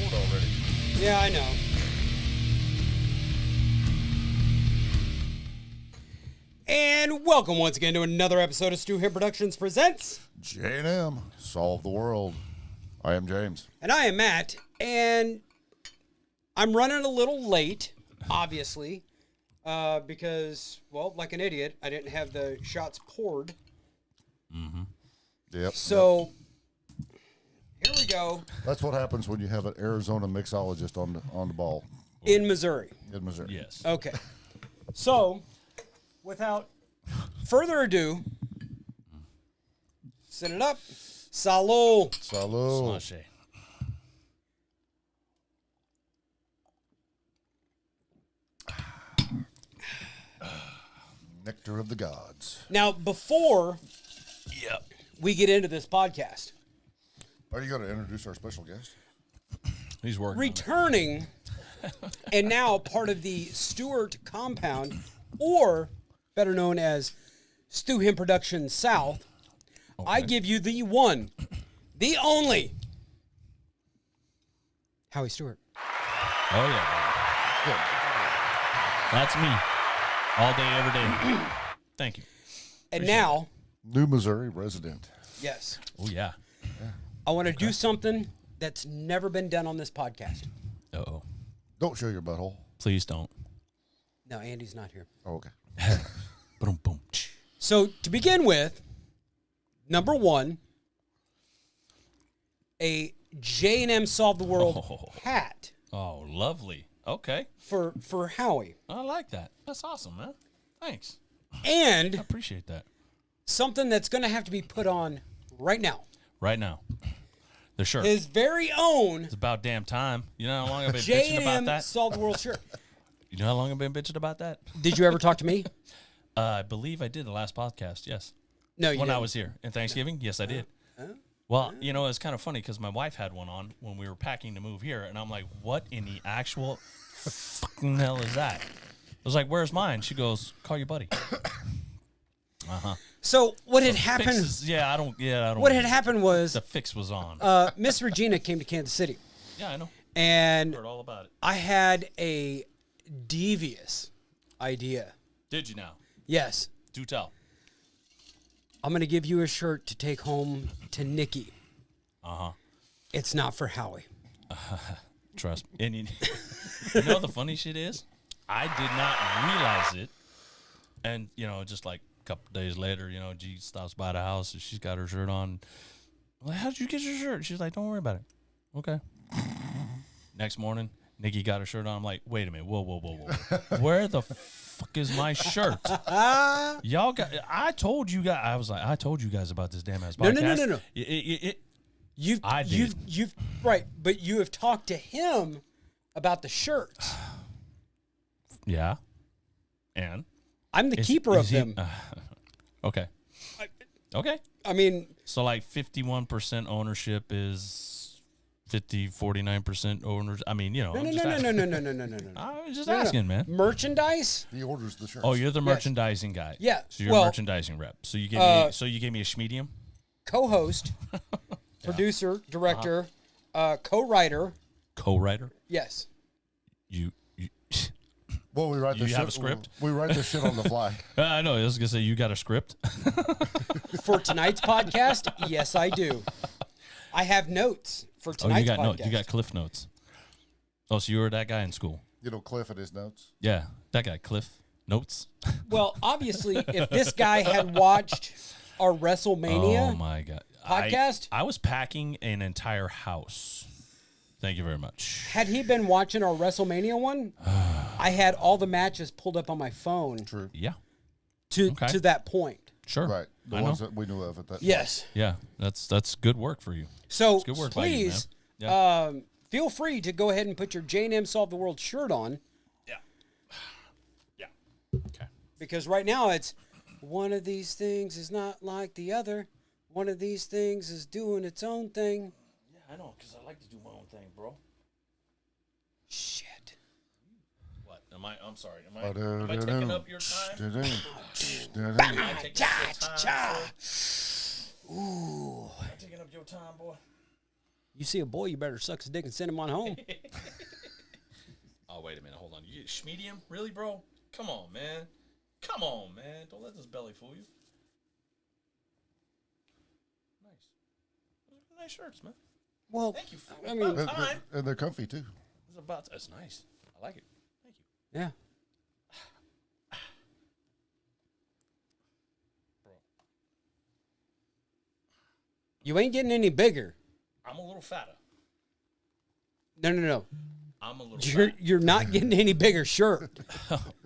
record already. Yeah, I know. And welcome once again to another episode of Stu Him Productions Presents J&M, solve the world. I am James. And I am Matt, and I'm running a little late, obviously, because, well, like an idiot, I didn't have the shots poured. Mm-hmm. Yep. So, here we go. That's what happens when you have an Arizona mixologist on the ball. In Missouri. In Missouri. Yes. Okay. So, without further ado, set it up. Salud. Salud. Slushy. Nectar of the gods. Now, before Yep. we get into this podcast, Are you going to introduce our special guest? He's working. returning and now part of the Stewart compound, or better known as Stu Him Productions South, I give you the one, the only, Howie Stewart. Oh yeah. Good. That's me. All day, every day. Thank you. And now, New Missouri resident. yes, Oh yeah. I want to do something that's never been done on this podcast. Uh-oh. Don't show your butthole. Please don't. No, Andy's not here. Oh, okay. Boom, boom. So, to begin with, number one, a J&M Solve the World hat Oh, lovely. Okay. for Howie. I like that. That's awesome, man. Thanks. I And appreciate that. something that's going to have to be put on right now. Right now. The shirt. His very own It's about damn time. You know how long I've been bitching about J&M that? Solve the World shirt. You know how long I've been bitching about that? Did you ever talk to me? I believe I did the last podcast, yes. No, you When I didn't. was here. In Thanksgiving? Yes, I did. Well, you know, it's kind of funny because my wife had one on when we were packing to move here, and I'm like, what in the actual fucking hell is that? I was like, where's mine? She goes, call your buddy. Uh-huh. So what had happened? Fixes, I don't. What had happened was The fix was on. Miss Regina came to Kansas City, Yeah, I know. and Heard all about it. I had a devious idea. Did you now? Yes, Do tell. I'm going to give you a shirt to take home to Nikki. Uh-huh. It's not for Howie. Trust me. And you know the funny shit is? I did not realize it. And, you know, just like a couple days later, you know, G stops by the house and she's got her shirt on. I'm like, how'd you get your shirt? She's like, don't worry about it. Okay. Next morning, Nikki got her shirt on. I'm like, wait a minute. Whoa. Where the fuck is my shirt? Y'all got, I told you guys about this damn ass podcast. No. I did. You've right, but you have talked to him about the shirts. Yeah. And? I'm the keeper of them. Okay. Okay. I mean, So like 51% ownership is 49% owners. I mean, you know. no. I was just asking, man. Merchandise? He orders the shirt. Oh, you're the merchandising guy. Yeah, So you're well, a merchandising rep. So you gave me a schmedium? Co-host, producer, director, co-writer. Co-writer? Yes. You Well, we write You this have shit. a script? We write this shit on the fly. I know. I was gonna say you got a script. For tonight's podcast, yes, I do. I have notes for tonight's you got podcast. notes. You got Cliff notes. Oh, so you were that guy in school? You know, Cliff at his notes. Yeah, that guy Cliff notes. Well, obviously, if this guy had watched our WrestleMania Oh my god! podcast, I was packing an entire house. Thank you very much. had he been watching our WrestleMania one, I had all the matches pulled up on my phone True. Yeah, to that point. sure. Right. The I ones know. that we knew of at that Yes. Yeah, that's good work for you. So It's good work by you, please, man. feel free to go ahead and put your J&M Solve the World shirt on, Yeah. Yeah. Okay. because right now it's one of these things is not like the other. One of these things is doing its own thing. Yeah, I know, because I like to do my own thing, bro. Shit. What? I'm sorry. Am I taking up your time? Am I taking up your time? Am I taking up your time, boy? Ooh. Am I taking up your time, boy? You see a boy, you better suck his dick and send him on home. Oh, wait a minute. Hold on. You medium? Really, bro? Come on, man. Come on, man. Don't let this belly fool you. Nice. Those are nice shirts, man. Well, Thank you. I mean, And they're comfy too. That's nice. I like it. Thank you. yeah. Bro, You ain't getting any bigger. I'm a little fatter. No. I'm a little You're not getting any bigger shirt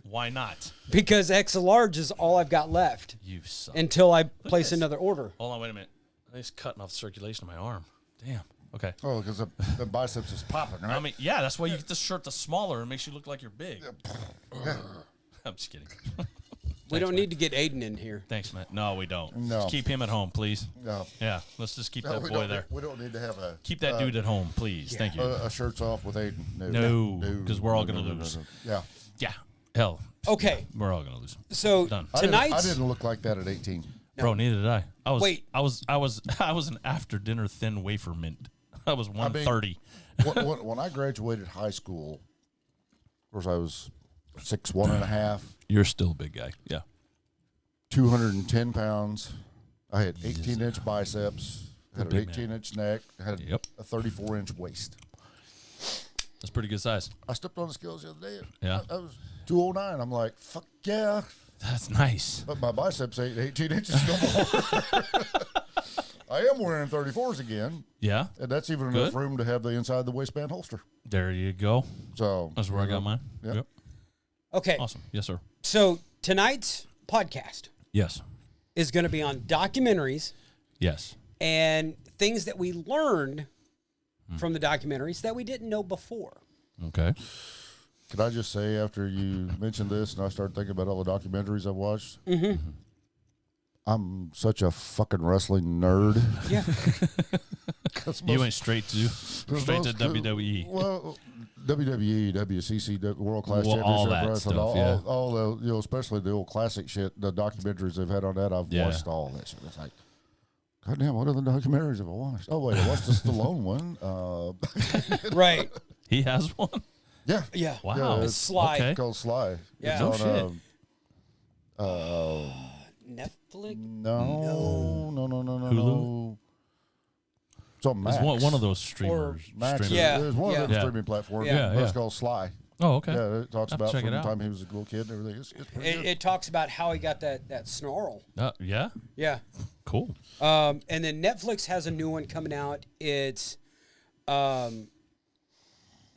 Why not? because XL large is all I've got left You suck. until I place this. another order. Hold on, wait a minute. It's cutting off the circulation of my arm. Damn. Okay. Oh, because the biceps is popping, right? I mean, yeah, that's why you get the shirt that's smaller and makes you look like you're big. I'm just kidding. We don't need to get Aiden in here. Thanks, man. No, we don't. No. Just keep him at home, please. No. Yeah, let's just keep No, that we boy don't, there. We don't need to have a Keep that dude at home, please. Thank you. a shirts off with Aiden. No, 'cause we're all gonna lose. Yeah. Yeah. Hell. Okay. We're all gonna lose. So Done. I tonight's didn't look like that at 18. Bro, neither did I. Wait. I was an after dinner thin wafer mint. I was 130. When I graduated high school, of course I was 6'1.5", You're still a big guy. Yeah. 210 pounds. I had 18-inch biceps, had an big man. 18-inch neck, had Yep. a 34-inch waist. That's pretty good size. I stepped on the scales the other day. Yeah. I was 209. I'm like, fuck yeah. That's nice. But my biceps ain't 18 inches no more. I am wearing 34s again, Yeah. and that's even Good. enough room to have the inside the waistband holster. There you go. So That's where I got mine. Yeah. Yep. okay. Awesome. Yes, sir. So tonight's podcast Yes. is going to be on documentaries Yes. and things that we learned from the documentaries that we didn't know before. Okay. Could I just say, after you mentioned this and I started thinking about all the documentaries I've watched, I'm such a fucking wrestling nerd. Yeah. You went straight to WWE. Well, WWE, WCC, World Class Well, all Championship that Wrestling, stuff, yeah. all the, especially the old classic shit, the documentaries they've had on that. I've Yeah. watched all that shit. It's like, goddamn, what other documentaries have I watched? Oh wait, I watched the Stallone one. Right. He has one. Yeah, Yeah. Wow. Yeah, It's Sly. Okay. it's called Sly. Yeah. It's No on, shit. Netflix. no. Hulu? It's on Max. It's one of those streamers. Max. streamers. Yeah. It's one of those Yeah. streaming platforms. Yeah. But Yeah. It's called Sly. Oh, okay. Yeah, it talks Have to about check from it the out. time he was a little kid and everything. It's pretty good. It talks about how he got that snarl. Yeah. Yeah. Cool. And then Netflix has a new one coming out. It's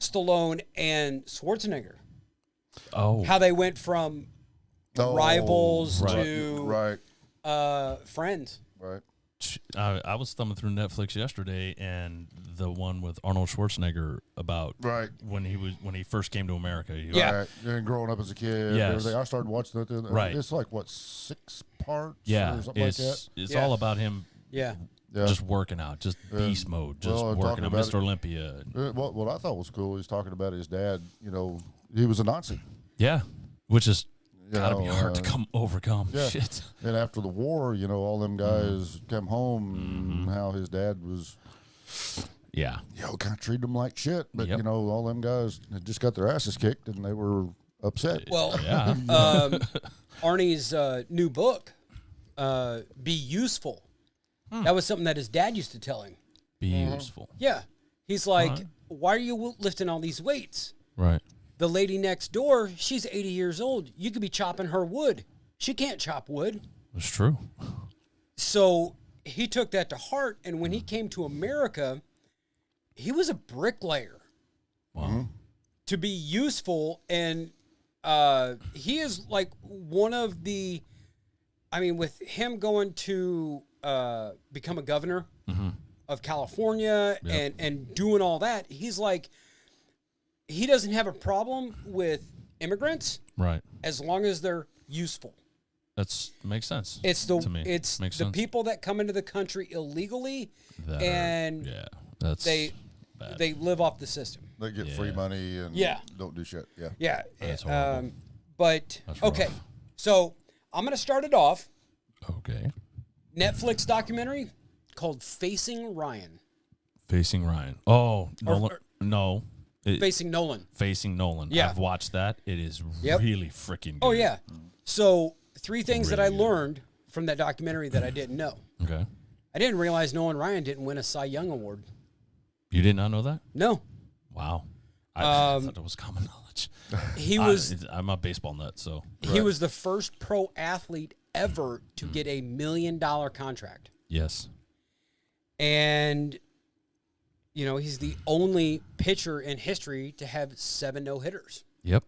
Stallone and Schwarzenegger. Oh. How they went from rivals right. to friends. Right. I was thumbing through Netflix yesterday, and the one with Arnold Schwarzenegger about Right. when he first came to America. Yeah. Right. And growing up as a kid, Yes. everything. I started watching it. Right. It's like, what, 6 parts? Yeah. Or something like that? It's Yeah. all about him Yeah. Yeah. just working out, just beast mode, just well, and working talking out, about Mr. Olympia. What I thought was cool, he's talking about his dad. He was a Nazi. Yeah. Which is You gotta be know, hard to overcome. yeah. Shit. And after the war, all them guys come home, and how his dad was, Yeah. kind of treated them like shit. But, Yep. all them guys had just got their asses kicked, and they were upset. Well, Yeah. Arnie's new book, Be Useful. That was something that his dad used to tell him. Be useful. Yeah. He's like, Alright. why are you lifting all these weights? Right. The lady next door, she's 80 years old. You could be chopping her wood. She can't chop wood. It's true. So he took that to heart. And when he came to America, he was a bricklayer. Wow. To be useful. And he is like one of the, with him going to become a governor of California and doing all that, he's like, he doesn't have a problem with immigrants Right. as long as they're useful. Makes sense. It's to me. it's Makes the sense. people that come into the country illegally That and that's they bad. they live off the system. They get free money and Yeah. don't do shit. Yeah. Yeah. That's horrible. But That's okay. rough. So I'm gonna start it off. Okay. Netflix documentary called Facing Ryan. Facing Ryan. Oh, Nolan. No. Facing Nolan. Facing Nolan. Yeah. I've watched that. It is Yep. really freaking good. Oh, yeah. So 3 things that I Really good. learned from that documentary that I didn't know. Okay. I didn't realize Nolan Ryan didn't win a Cy Young Award. You did not know that? No. Wow. I thought it was common knowledge. He was I'm a baseball nut, so. he was the first pro athlete ever to get a $1 million contract. Yes. And, you know, he's the only pitcher in history to have 7 no-hitters. Yep.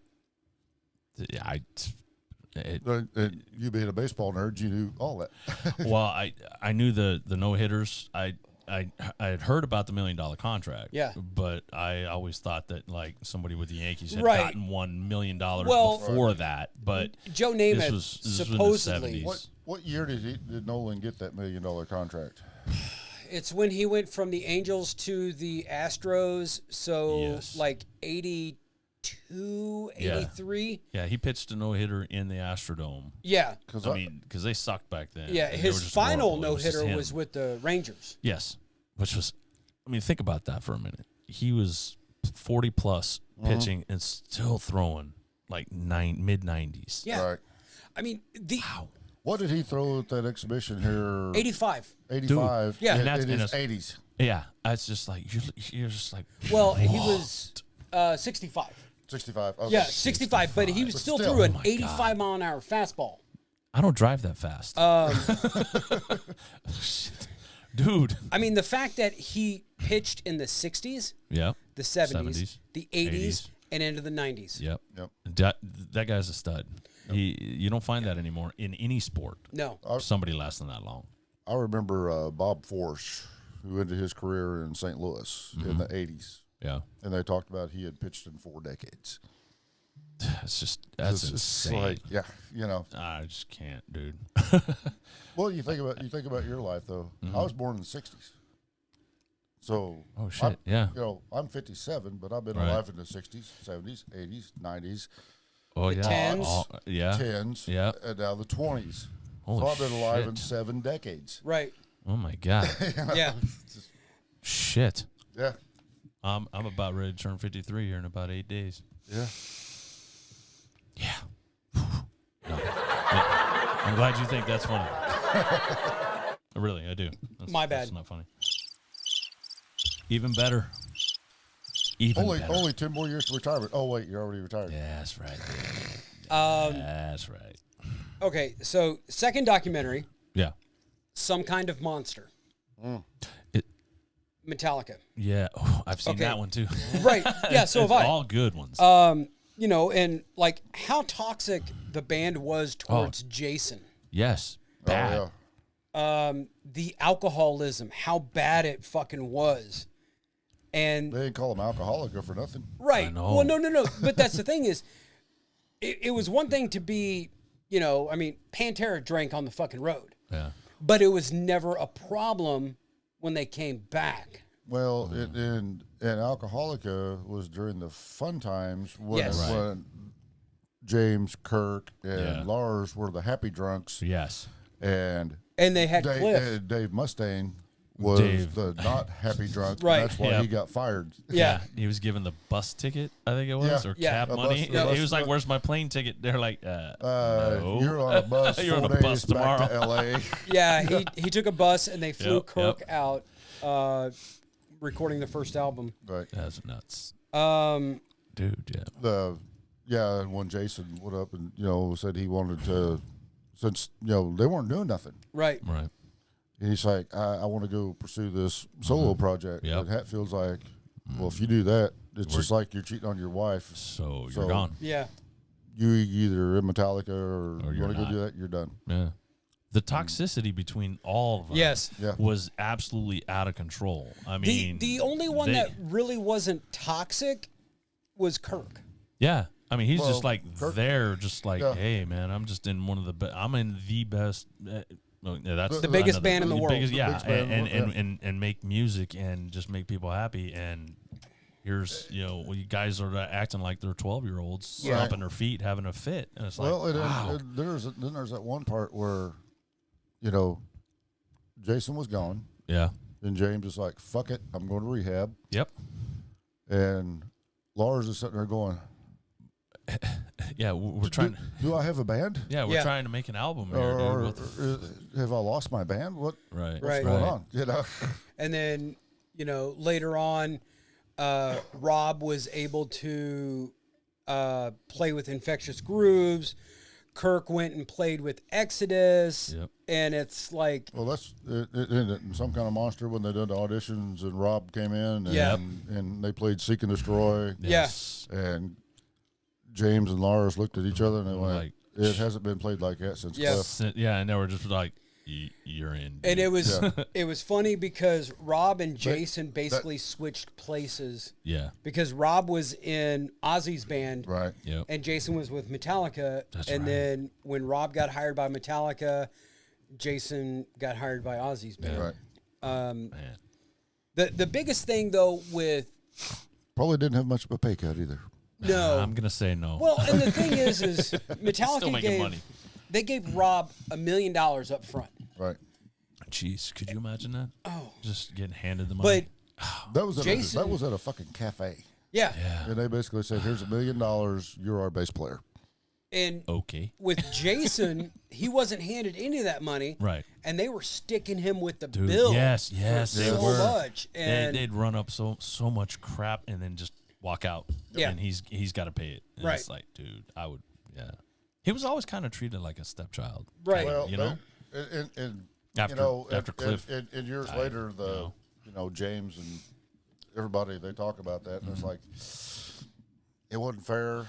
You being a baseball nerd, you knew all that. Well, I knew the no-hitters. I had heard about the $1 million contract. Yeah. But I always thought that, like, somebody with the Yankees had Right. gotten $1 million Well, before that. But Joe this Namath was in the supposedly 70s. What year did Nolan get that $1 million contract? it's when he went from the Angels to the Astros, so Yes. like 82, Yeah. 83. Yeah, he pitched a no-hitter in the Astrodome. Yeah. Because they sucked back then. Yeah, and they his were just final horrible. It was just no-hitter him. was with the Rangers. Yes, which was, I mean, think about that for a minute. He was 40-plus pitching and still throwing like mid-90s. Yeah. Right. I mean, What did he throw at that exhibition here? 85. 85. Yeah. in, And that's- in and his that's- 80s. Yeah, it's just like, you're just like, Well, he was 65. 65. Okay. Yeah, 65, but he still still, threw an oh my 85-mile-an-hour fastball. I don't drive that fast. Dude. I mean, the fact that he pitched in the 60s, Yep. the 70s, 70s, the 80s, 80s. and into the 90s. Yep. Yep. That guy's a stud. You don't find that anymore in any sport. No. Somebody lasting that long. I remember Bob Force, who ended his career in St. Louis in the 80s. Yeah. And they talked about he had pitched in 4 decades. That's It's insane. like, yeah, you know. I just can't, dude. Well, you think about your life though. I was born in the 60s. So Oh, shit, yeah. You know, I'm 57, but I've been Right. alive in the 60s, 70s, 80s, 90s, Oh, yeah. 10s. Yeah. 10s, Yeah. and now the 20s. Holy So I've been alive in shit. 7 decades. Right. Oh, my God. Yeah. Shit. Yeah. I'm about ready to turn 53 here in about 8 days. Yeah. Yeah. No. Yeah. I'm glad you think that's funny. Really, I do. My bad. That's not funny. Even better. Even better. Only 10 more years to retirement. Oh wait, you're already retired. Yeah, that's right. That's right. Okay, so second documentary, Yeah. Some Kind of Monster. It, Metallica. yeah. Oh, I've seen Okay. that one too. Right. Yeah, so have I. All good ones. You know, and like how toxic the band was towards Jason. Yes. Oh, Bad. yeah. The alcoholism, how bad it fucking was. And They didn't call him alcoholic for nothing. right. I know. Well, no. But that's the thing is, it was one thing to be, you know, I mean, Pantera drank on the fucking road, Yeah. but it was never a problem when they came back. Well, and Alcoholica was during the fun times when, Yes. Right. when James, Kirk, and Yeah. Lars were the happy drunks, Yes. and And they had Cliff. Dave Mustaine was Dave. the not happy drunk. Right. That's why Yeah. he got fired. Yeah. He was given the bus ticket, I think it was, Yeah. or Yeah. cab A money. bus- He was like, "Where's my plane ticket?" They're like, no. You're on a bus. You're on 4 a bus days back to tomorrow. L.A. Yeah, he took a bus and they flew Yep, Kirk yep. out, recording the first album. Right. That's nuts, Um, dude. Yeah. And when Jason went up and said he wanted to, since they weren't doing nothing. right. Right. And he's like, I want to go pursue this solo project. Yep. And Hatfield's like, well, if you do that, it's just like you're cheating on your wife. So you're So- gone. Yeah. You either in Metallica or you you're want to go not. do that, you're done. Yeah. The toxicity between all of them Yes. Yeah. was absolutely out of control. I The mean, the only one they- that really wasn't toxic was Kirk. Yeah. I mean, he's Well, just like Kirk- there, just like, Yeah. hey, man, I'm just in one of the best. I'm in the best. No, that's The biggest another- band in the world. biggest- yeah, biggest band in the world, and make music and just make people happy. And here's well, you guys are acting like they're 12-year-olds, Yeah. stomping their feet, having a fit, and it's like, Well, wow. and then there's that one part where, Jason was gone. Yeah, And James is like, fuck it, I'm going to rehab. Yep. And Lars is sitting there going, Yeah, we're trying. Do I have a band? Yeah, we're trying to make an album here, dude. Or What the have I lost my band? What's right. Right. going on? You know? And then, later on, Rob was able to play with Infectious Grooves. Kirk went and played with Exodus. Yep. And it's like, Well, that's in Some Kind of Monster when they did the auditions and Rob came in and they played Seek and Destroy. Yes. And James and Lars looked at each other and they went, Like, it hasn't been played like that since Cliff. Yeah, and they were just like, "You're in." Dude. and it was funny because Rob and Jason basically switched places. Yeah. Because Rob was in Ozzy's band. Right. Yep. And Jason was with Metallica. That's and right. then when Rob got hired by Metallica, Jason got hired by Ozzy's band. Right. Man. The biggest thing though with Probably didn't have much of a pay cut either. no, I'm gonna say no. well, and the thing is Still Metallica making gave money. they gave Rob $1 million up front. Right. Jeez, could you imagine that? Oh, Just getting handed the money. but That was Jason- that was at a fucking cafe. yeah, yeah. And they basically said, here's $1 million, you're our bass player. and Okay. with Jason, he wasn't handed any of that money, Right. and they were sticking him with the Dude, bill. yes, for they so were. much, and They'd run up so much crap and then just walk out. Yeah. And he's got to pay it. And Right. It's like, dude, I would. Yeah. He was always kind of treated like a stepchild. Right. kinda, Well, you know. and After Cliff and years died, later, James and everybody, they talk about that, and Mm-hmm. it's like, it wasn't fair.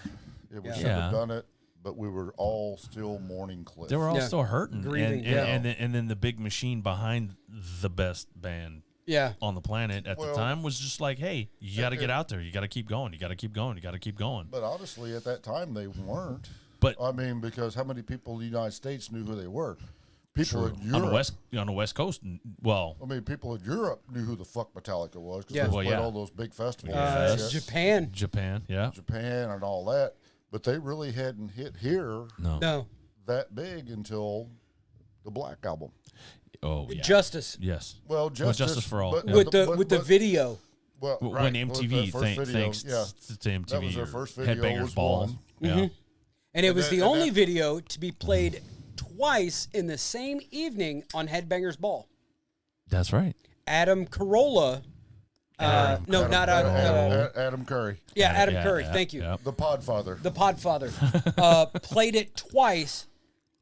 We Yeah. shouldn't have done it, but we were all still mourning Cliff. They were all Yeah. still hurting, Grieving, and then the big machine behind the best band yeah, on the planet at the Well, time was just like, hey, you got to get out there, you got to keep going, you got to keep going, you got to keep going. But honestly, at that time, they weren't. But I mean, because how many people in the United States knew who they were? People in Europe. on the west coast, well, I mean, people in Europe knew who the fuck Metallica was because Yeah. they Well, played yeah. all those big festivals. Yes. and shit. Japan. Japan, yeah, Japan and all that. But they really hadn't hit here No, that big until the Black Album. oh yeah, Justice yes, Well, Justice for All, but- yeah. with but- the but- video. Well, when right, MTV the first video, thanks yeah. to MTV, That was their or first video Headbangers was Ball, one. yeah, And it was that- the and only that- video to be played twice in the same evening on Headbangers Ball. that's right. Adam Carolla. No, not Adam. Adam Curry, Adam Yeah, Curry. yeah, Thank you. yeah. the Podfather. The Podfather played it twice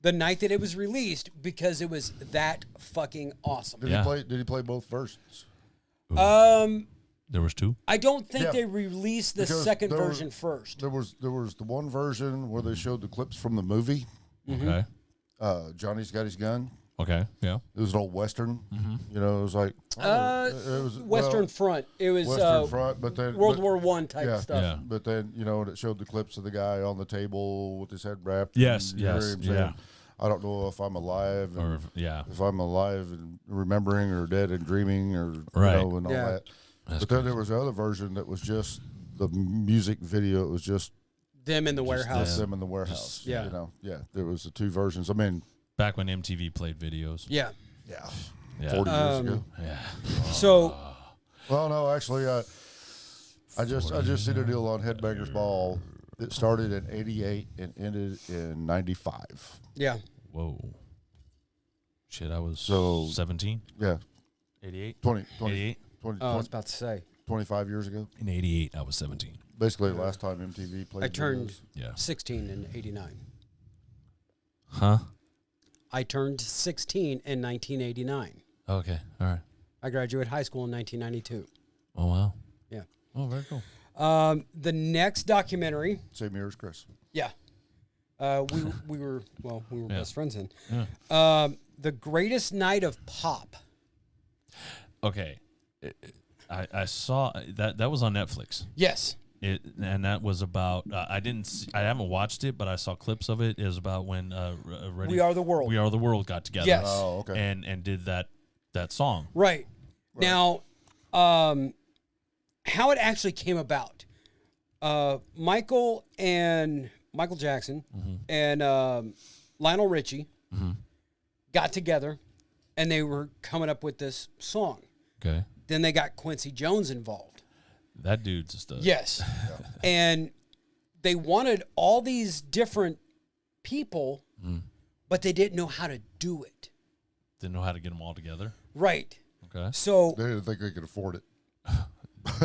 the night that it was released because it was that fucking awesome. Did Yeah. he play both versions? There was two. I don't think Yeah. they released the Because second there was- version first. There was the one version where they showed the clips from the movie. Okay, Johnny's Got His Gun. okay, yeah. It was an old western. You know, it was like it was Western Front. It was Western Front, but then World but- War One type yeah, stuff. Yeah. But then it showed the clips of the guy on the table with his head wrapped. Yes, and you hear yes, him saying, yeah. I don't know if I'm alive, and Or yeah, if I'm alive and remembering, or dead and dreaming, or Right. and all Yeah. that. That's But then there was another version that was just the music video. It was just Them in the warehouse. them in the warehouse. yeah. There was the two versions. I mean, back when MTV played videos. Yeah. yeah, Yeah. 40 years ago. Yeah. So Well, no, actually, I just seen a deal on Headbangers Ball. It started in '88 and ended in '95. yeah. Whoa. Shit, I was So- 17, Yeah, 88, 20, 88. 20, Oh, I was about to say. 25 years ago. In 88, I was 17. Basically, the last time MTV played. I turned videos. Yeah. 16 in '89. Huh? I turned 16 in 1989. Okay. All right. I graduated high school in 1992. Oh, wow. Yeah. Oh, very cool. The next documentary, Same year as Chris. yeah, we were best friends then. Yeah. The Greatest Night of Pop. Okay. I saw that was on Netflix. Yes. And that was about I haven't watched it, but I saw clips of it. It was about when We Are the World. We Are the World got together. Yes. Oh, okay. And did that song. Right. Now, how it actually came about. Michael Jackson and Lionel Richie got together, and they were coming up with this song. Okay. Then they got Quincy Jones involved. That dude's just a... Yes. And they wanted all these different people, but they didn't know how to do it. Didn't know how to get them all together. Right. Okay. So, They didn't think they could afford it.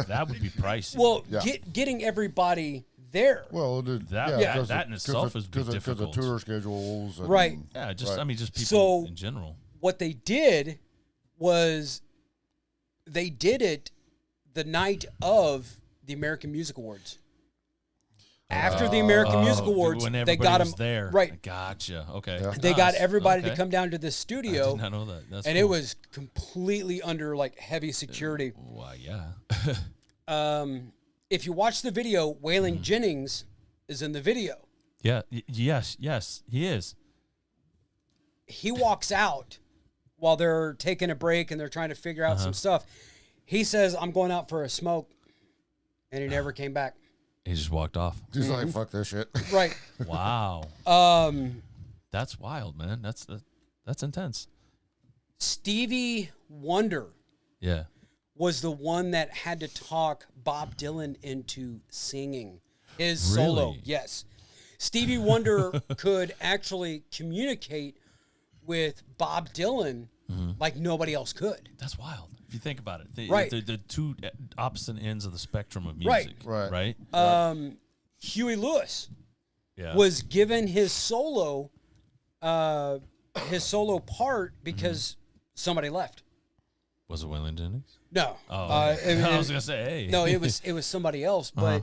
That would be pricey. well, Yeah. getting everybody there. Well, it did, That- yeah, that- that in itself is because of difficult. tour schedules. And, Right. yeah, just right. I mean, just people So- in general. What they did was they did it the night of the American Music Awards. After the American Music Awards, when they everybody got was them there. right. Gotcha. Okay. Yeah. They got Nice. everybody to Okay. come down to the I studio, did not know that. That's and it cool. was completely under like heavy security. Why, yeah. If you watch the video, Waylon Mm-hmm. Jennings is in the video. Yeah. Yes. He is. He walks out while they're taking a break and they're trying to figure out some stuff. He says, "I'm going out for a smoke," and he never came back. He just walked off. He's like, fuck this shit. Right. Wow. That's wild, man. That's intense. Stevie Wonder Yeah. was the one that had to talk Bob Dylan into singing his Really? solo. Yes. Stevie Wonder could actually communicate with Bob Dylan like nobody else could. That's wild. If you think about it. Right. The two opposite ends of the spectrum of Right. music. Right. Right? Huey Lewis Yeah. was given his solo part because somebody left. Was it Waylon Jennings? No. Oh, I okay. mean, I was gonna say, hey. no, it was somebody else, but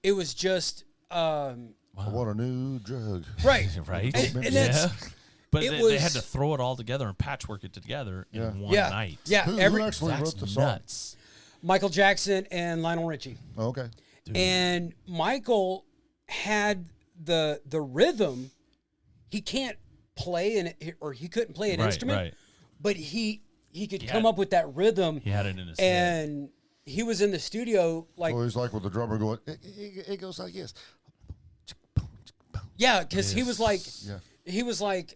it was just I want a new drug. right. right. And yeah. that's But it they had was- to throw it all together and patchwork it together Yeah. in one yeah, night. yeah. Who actually That's wrote the song? nuts. Michael Jackson and Lionel Richie, Oh, okay. and Michael had the rhythm. He can't play or he couldn't play an Right, instrument, right. but he could He come had- up with that rhythm. He had it in his head. And he was in the studio like, So he's like with the drummer going, it goes like this. yeah, because he was like,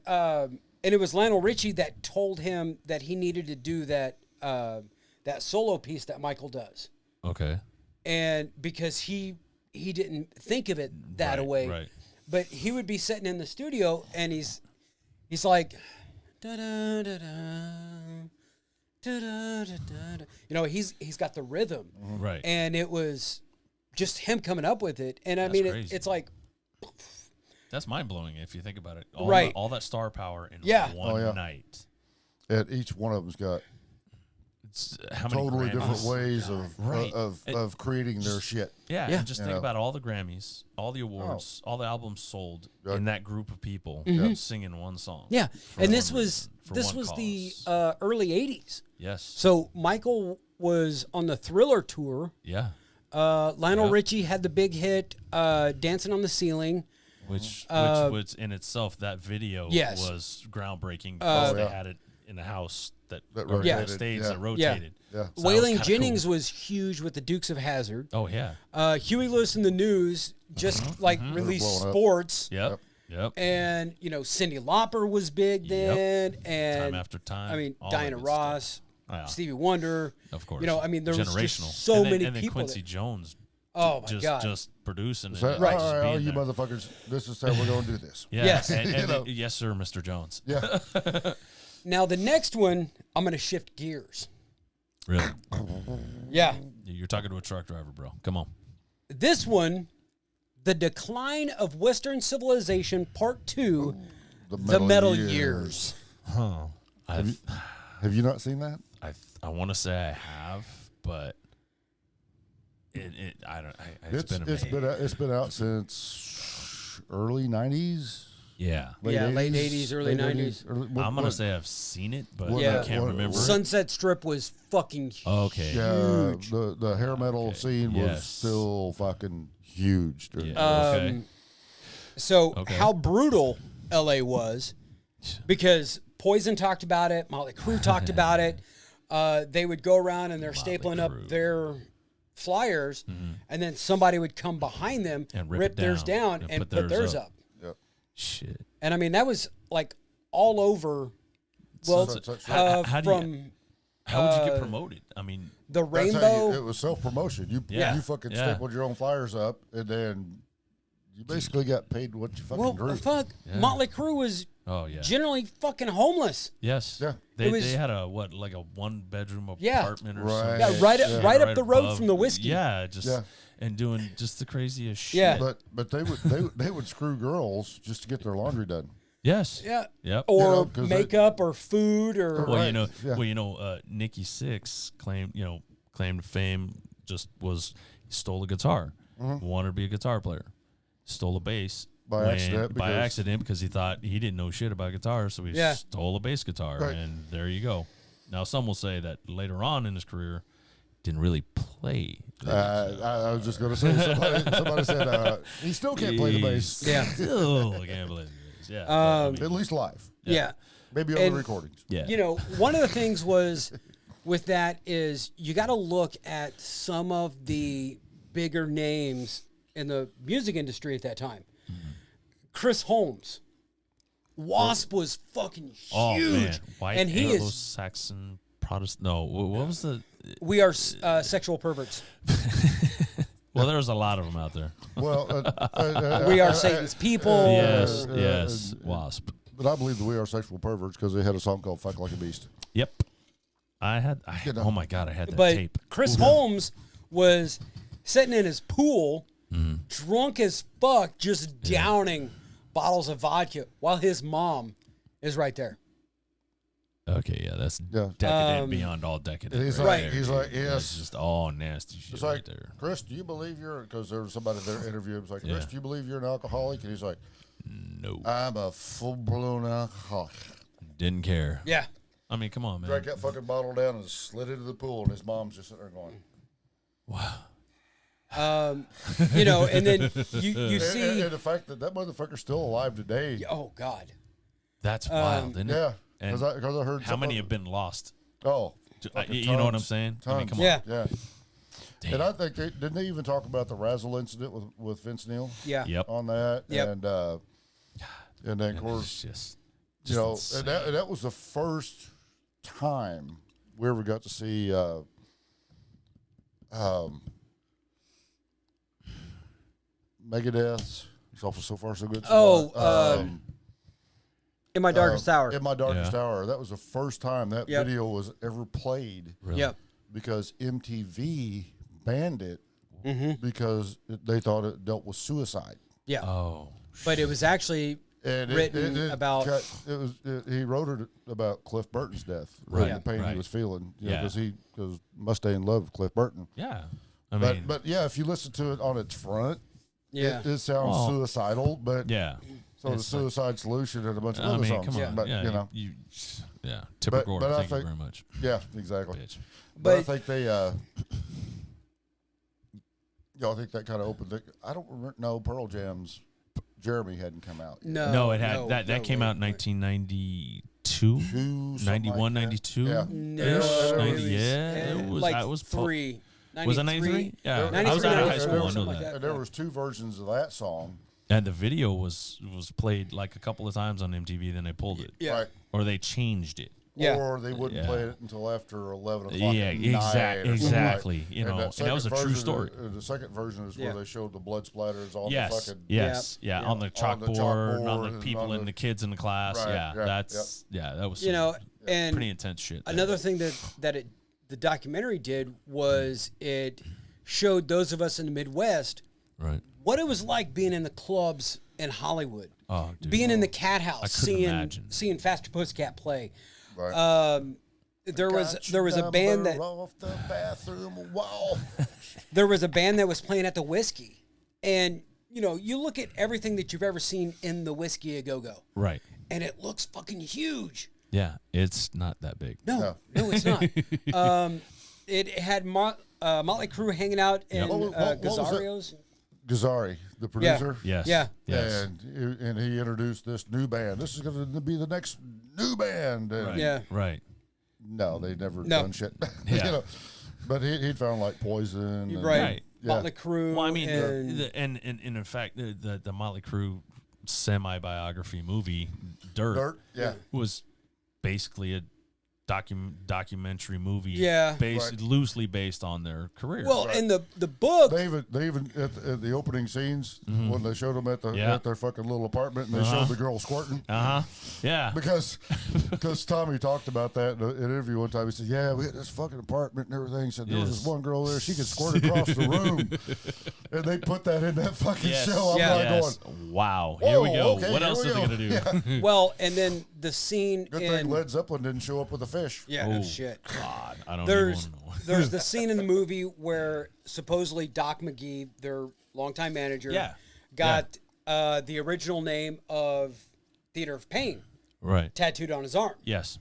and it was Lionel Richie that told him that he needed to do that that solo piece that Michael does, Okay. and because he didn't think of it that Right, way, right. but he would be sitting in the studio and he's like, da da da da. You know, he's got the rhythm, Right. and it was just him coming up with it. And I That's mean, crazy. it's like, That's mind blowing if you think about it. All Right. all that star power in Yeah. one Oh, yeah. night. And each one of them's got It's how many totally Grammys? different ways Right. of creating their shit. Yeah, Yeah. and just You think know. about all the Grammys, all the awards, all the albums sold Right. in that group of people singing one song. Mm-hmm. yeah. for And this one was reason, for this one was the cause. early '80s. Yes. So Michael was on the Thriller tour. Yeah. Lionel Yeah. Richie had the big hit, "Dancing on the Ceiling." Which was in itself, that video Yes. was groundbreaking because they yeah. had it in the house that That or rotated, the stage yeah. that rotated. Yeah. So that was Waylon kinda Jennings cool. was huge with the Dukes of Hazzard. Oh yeah. Huey Lewis and the News just released blowing up. Sports, Yep. and Cyndi Lauper was big then, and Time after time. I mean all Diana that good Ross, stuff. Yeah. Stevie Wonder, Of course. there was generational. just so And then- many and then people. Quincy Jones. Oh my just God! just producing it. So, and all just right, being you there. motherfuckers, this is how we're going to do this. Yeah. Yes. And, You know. yes, sir, Mr. Jones. Yeah. Now the next one, I'm going to shift gears. Really? Yeah, You're talking to a truck driver, bro. Come on. this one, The Decline of Western Civilization, Part 2, The Metal Years. Huh. Have you not seen that? I want to say I have, but It's been out since early '90s. Yeah. late 80s, early 90s. I'm gonna say I've seen it, but Yeah. I can't remember. Sunset Strip was fucking huge. Okay. Yeah, the hair metal scene was Yes. still fucking huge. Dude. Yeah. Okay. So Okay. how brutal LA was, because Poison talked about it, Motley Crue talked about it. They would go around and they're stapling up Crue. their flyers, and then somebody would come behind them, And rip rip it theirs down down, and and put put theirs theirs up. Shit. And I mean, that was like all over. Well, Sunset Strip. How do you- How would you get promoted? I mean, the That's how Rainbow. it was self-promotion. You fucking Yeah. stapled your own flyers up, and then you basically got paid what you fucking drew. Fuck. Yeah. Motley Crue was oh yeah, generally fucking homeless. yes, Yeah. They, It was- they had a like a 1-bedroom Yeah. apartment or Right. something. Yeah, right up the road above. from the whiskey. Yeah, just Yeah. and doing just the craziest shit. Yeah. But they would screw girls just to get their laundry done. Yes. Yeah. Yep. Or You know, 'cause makeup or food or Well, Right, Nikki Sixx claimed fame just was he stole a guitar, wanted to be a guitar player, stole a bass By accident, by because- accident because he thought he didn't know shit about guitars, so he Yeah. stole a bass guitar, Right. and there you go. Now some will say that later on in his career, didn't really play. I was just going to say, somebody said he still can't play the bass. Yeah. Still can't play the bass. Yeah. At least live. yeah. Maybe on And- the recordings. yeah. You know, one of the things was with that is you got to look at some of the bigger names in the music industry at that time. Chris Holmes. Wasp was fucking huge. Oh man, white and he is. Anglo-Saxon Protestant. No, what was the? We are sexual perverts. Well, there's a lot of them out there. Well, We are Satan's people. Yes, uh, yes, Wasp. but I believe that we are sexual perverts because they had a song called "Fuck Like a Beast." Yep. I had. You know. Oh my god, I had that But tape. Chris Holmes was sitting in his pool, drunk as fuck, just downing bottles of vodka while his mom is right there. Okay, yeah, that's Yeah. decadent beyond all decadent. And he's right like, there, he's dude. like, That's yes. just all nasty shit It's right like, there. Chris, do you believe you're? Because there was somebody there interviewing. It's like, Chris, Yeah. do you believe you're an alcoholic? And he's like, No, I'm a full-blown alcoholic. didn't care. Yeah. I mean, come on, man. Drank that fucking bottle down and slid into the pool, and his mom's just sitting there going. Wow. You know, and then you see. And the fact that motherfucker's still alive today. Oh God. That's wild, isn't it? Yeah, And because I heard how many have been lost? Oh, You fucking know what I'm tons, saying? I mean, tons. come on. Yeah. Yeah. Damn. And I think didn't they even talk about the Razzle incident with Vince Neil Yeah. Yep. on that? Yep. And then of It's course, just you know, insane. and that was the first time we ever got to see Megadeth's So Far So Good. In my darkest hour. In My Darkest Yeah. Hour. That was the first time that Yep. video was ever played Really? Yep. because MTV banned it Mm-hmm. because they thought it dealt with suicide. Yeah. Oh, But it was actually And written it about. he wrote it about Cliff Burton's death, Right, and the pain right. he was feeling, Yeah. because Mustaine loved Cliff Burton. yeah. I mean, But yeah, if you listen to it on its front, Yeah. it sounds Well, suicidal. But yeah. so the It's like- Suicide Solution and a bunch of I other mean, songs. come on. Yeah. But yeah, you know, yeah. Tipper Gore, but I thank you think- very much, yeah, exactly. bitch. But I But- think they, I think that kind of opened it. I don't remember. No, Pearl Jam's Jeremy hadn't come out. Yet. No, it had no, that no, came wait, out in wait. 1992, Something 91, like that. 92. Yeah. No, Yeah, it 90, was, yeah, it was. like I was po- 3. Was it 93? Yeah, I was 93, out of high 94, school. I knew something like that. that. And there was two versions of that song. And the video was played like a couple of times on MTV. Then they pulled it, Yeah. Right. or they changed it. Yeah. Or they wouldn't Yeah. play it until after 11 o'clock. Yeah, at night or something exactly. like- You know, and that second was a true version- story. The second version is Yeah. where they showed the blood splatters on the Yes, fucking. yes, yeah, on the On the chalkboard, and on chalkboard the and people on and the- the kids in the class. Right, Yeah, yeah, that's that was You know, and pretty intense shit. there. another thing the documentary did was it showed those of us in the Midwest right? what it was like being in the clubs in Hollywood, Oh, dude. being in the Cat House, I couldn't seeing imagine. Faster Pussycat play. Right. There was Got there was your a band number that off the bathroom wall. there was a band that was playing at the Whiskey, and you know you look at everything that you've ever seen in the Whiskey a Go Go, Right. and it looks fucking huge. Yeah, it's not that big. No, it's not. It had Motley Crue hanging out in What was that? Gazzario's. Gazzari, the producer. Yes. Yeah. Yes. And he introduced this new band. This is going to be the next new band. And Right. Yeah. Right. No, they never No. done shit. Yeah. You know, but he'd found like Poison. and- Right. Right. Yeah. Motley Crue. Well, I mean, and, and in fact, the Motley Crue semi-biography movie, Dirt, Dirt. Yeah. was basically a documentary movie. Yeah. Loosely based on their career. Well, in the book, They even at the opening scenes when they showed them at their fucking little apartment and they showed the girl squirting. Yeah. Because Tommy talked about that in an interview one time. He said, "Yeah, we had this fucking apartment and everything." He said there was this one girl there, she could squirt across the room, and they put that in that fucking show. I'm going, wow, here we go. Okay, what else are they gonna do? Yeah. well, and then the scene Good in thing Led Zeppelin didn't show up with a fish. yeah, no shit. God, I don't There's even know. there's the scene in the movie where supposedly Doc McGee, their longtime manager, got the original name of Theater of Pain tattooed on his arm. Yes.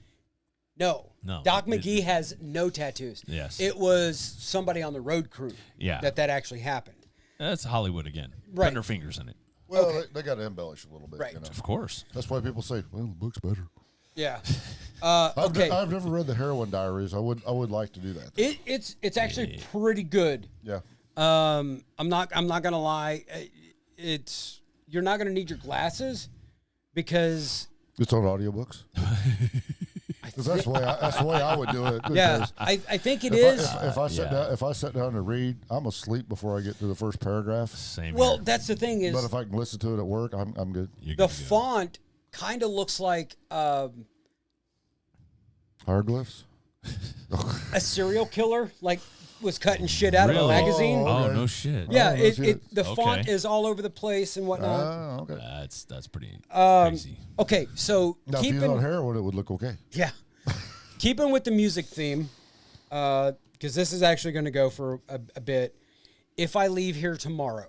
No. Doc McGee has no tattoos. Yes. It was somebody on the road crew. Yeah. That actually happened. That's Hollywood again. Right. Putting their fingers in it. Well, they got to embellish a little bit. Right. You know? Of course. That's why people say, "Well, the book's better." Yeah. I've never read the Heroin Diaries. I would like to do that. It's actually pretty good. Yeah. I'm not gonna lie. You're not gonna need your glasses because It's on audiobooks. That's the way I would do it. yeah, I think it is. If I sit down to read, I'm asleep before I get to the first paragraph. Same. Well, here. that's the thing is. But if I can listen to it at work, I'm good. The font kind of looks like Hieroglyphs. a serial killer, like was cutting shit out of a magazine. Oh, Okay. no shit. Yeah, no shit. the font is all over the place and whatnot. Oh, okay. That's pretty crazy. Okay, so Now, if he was on heroin, it would look okay. yeah, keeping with the music theme, because this is actually going to go for a bit. If I leave here tomorrow,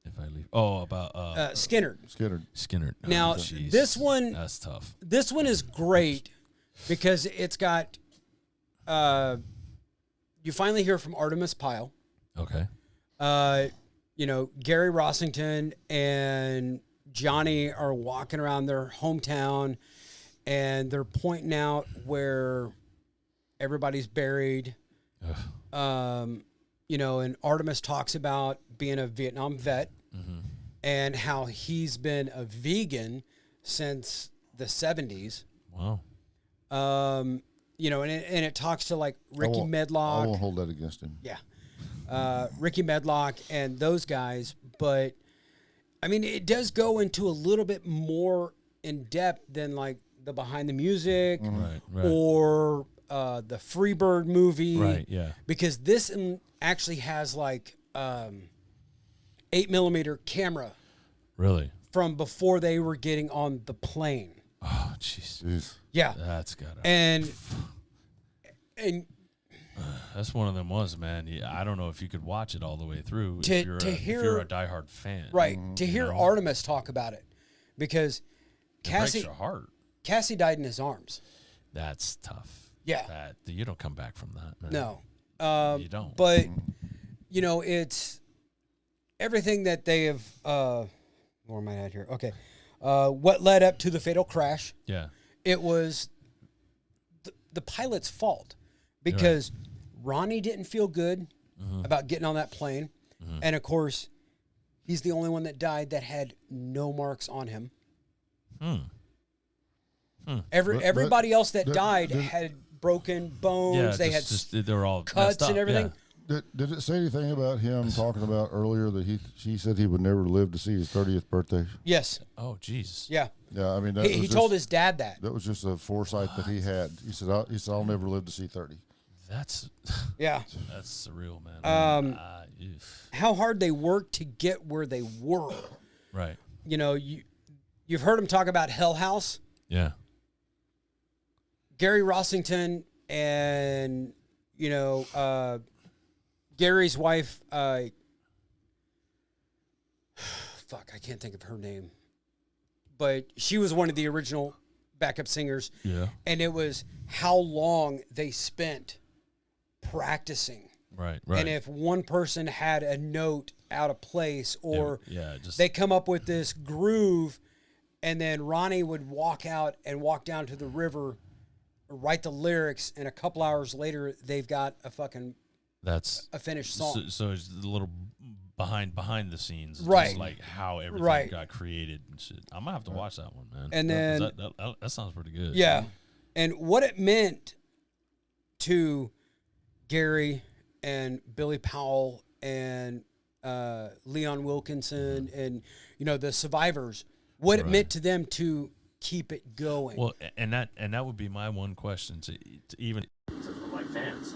If I leave, about Skinner. Skinner. Now, geez. this one, That's tough. This one is great because it's got. You finally hear from Artemis Pyle. Okay. Gary Rossington and Johnny are walking around their hometown, and they're pointing out where everybody's buried. And Artemis talks about being a Vietnam vet and how he's been a vegan since the 70s. Wow. And it talks to like Ricky Medlock. I won't hold that against him. Yeah. Ricky Medlock and those guys. But, I mean, it does go into a little bit more in depth than like the Behind the Music Right. or the Freebird movie. Right, yeah. Because this actually has like 8mm camera Really? from before they were getting on the plane. Oh, jeez. Yeah. That's gotta. And That's one of them ones, man. Yeah, I don't know if you could watch it all the way through if To you're hear- a diehard fan. right, to hear Artemis talk about it, because It breaks Cassie your heart. died in his arms. That's tough. Yeah. You don't come back from that, man. No, You don't. but it's everything that they have. Where am I at here? Okay, what led up to the fatal crash? Yeah. It was the pilot's fault because Ronnie didn't feel good about getting on that plane, and of course, he's the only one that died that had no marks on him. Everybody else that died had broken bones. Yeah. they had they're all cuts messed up, and everything. yeah. Did it say anything about him talking about earlier that he said he would never live to see his 30th birthday? Yes. Oh, Jesus. Yeah. Yeah, I mean, He told his dad that. that was just a foresight that he had. He said, I'll never live to see 30. That's Yeah. surreal, man. How hard they worked to get where they were. Right. You've heard him talk about Hell House. Yeah. Gary Rossington and Gary's wife. Fuck, I can't think of her name, but she was one of the original backup singers. Yeah. And it was how long they spent practicing. Right. And if one person had a note out of place or just they come up with this groove, and then Ronnie would walk out and walk down to the river, write the lyrics, and a couple hours later they've got a finished song. So it's a little behind the scenes, Right? Just like how everything got created and shit. I'm gonna have to watch that one, man. And then that sounds pretty good. Yeah, and what it meant to Gary and Billy Powell and Leon Wilkinson and, the survivors, what it meant to them to keep it going. Well, and that would be my one question to even for my fans.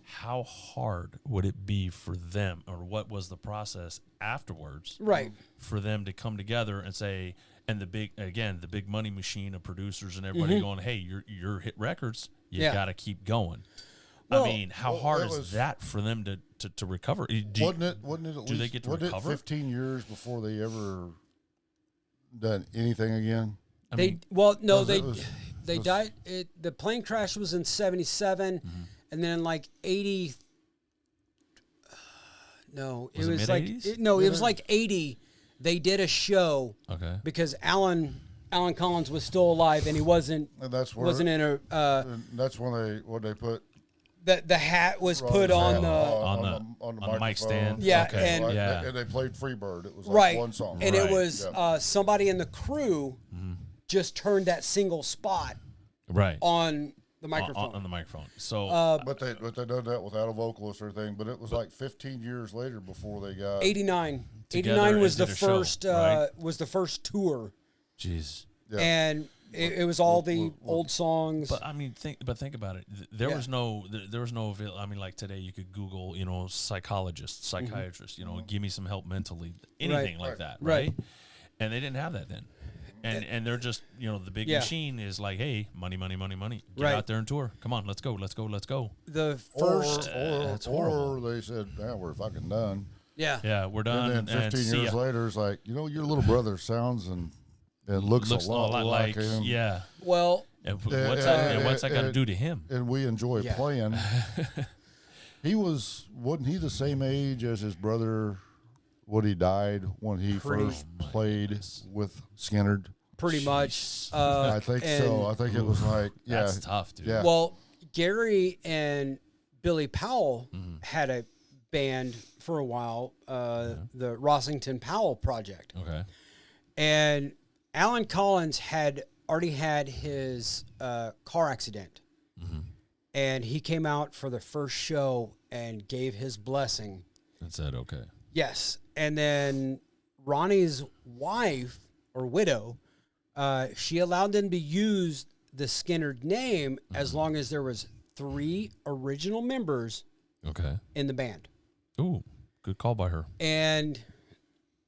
How hard would it be for them, or what was the process afterwards, for them to come together and say, and the big money machine of producers and everybody going, hey, your hit records, you got to keep going. Well, I mean, how hard is that for them to recover? Wasn't it at least, do they get to recover? 15 years before they ever done anything again? They died. The plane crash was in 77, and then like 80. No, it was like it was like 80. They did a show. Okay. Because Alan Collins was still alive, and he wasn't. And that's where, wasn't in a. And that's when they put. The hat was put on the mic stand. Yeah, okay. And they played Freebird. It was like one song. And it was somebody in the crew just turned that single spot on the microphone. On the microphone. So, but they done that without a vocalist or anything. But it was like 15 years later before they got 89. 89 was the first was the first tour. Jeez. Yeah. And it was all the old songs. But I mean, think about it. There was no. I mean, like today, you could Google, psychologist, psychiatrist. Give me some help mentally, anything like that, right? And they didn't have that then. And they're just, the big machine is like, hey, money. Get out there and tour. Come on, let's go. The first, or they said, we're fucking done. Yeah, we're done. And then 15 years later, it's like, your little brother sounds and looks a lot like him. Yeah. Well, what's that got to do to him? And we enjoy playing. Wasn't he the same age as his brother when he died when he first played with Skynyrd? Pretty much. I think so. I think it was like, that's tough, dude. Yeah. Well, Gary and Billy Powell had a band for a while, the Rossington Powell Project. Okay. And Alan Collins had already had his car accident. And he came out for the first show and gave his blessing. And said, okay. Yes. And then Ronnie's wife or widow, she allowed them to use the Skynyrd name as long as there was 3 original members in the band. Ooh, good call by her. And,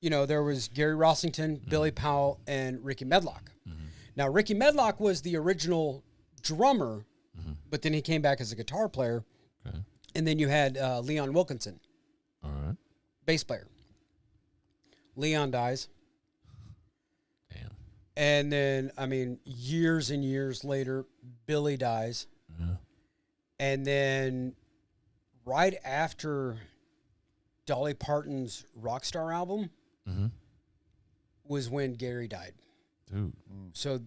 there was Gary Rossington, Billy Powell, and Ricky Medlock. Now, Ricky Medlock was the original drummer, but then he came back as a guitar player. Okay. And then you had Leon Wilkinson, all right, bass player. Leon dies. Damn. And then, years and years later, Billy dies. Yeah. And then right after Dolly Parton's Rockstar album was when Gary died. Dude. So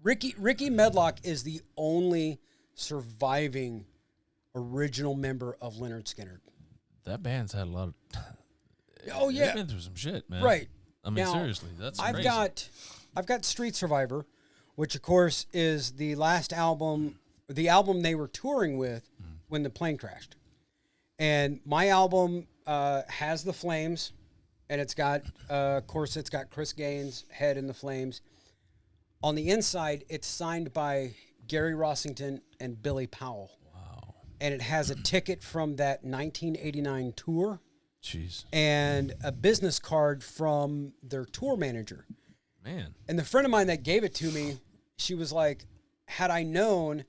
Ricky Medlock is the only surviving original member of Lynyrd Skynyrd. That band's had a lot of... Oh, yeah. They've been through some shit, man. Right. I mean, now, seriously, that's I've crazy. got Street Survivor, which, of course, is the last album, the album they were touring with when the plane crashed. And my album has the flames, and it's got, of course, it's got Chris Gaines' head in the flames. On the inside, it's signed by Gary Rossington and Billy Powell. Wow. And it has a ticket from that 1989 tour. Jeez. And a business card from their tour manager. Man. And the friend of mine that gave it to me, she was like, had I known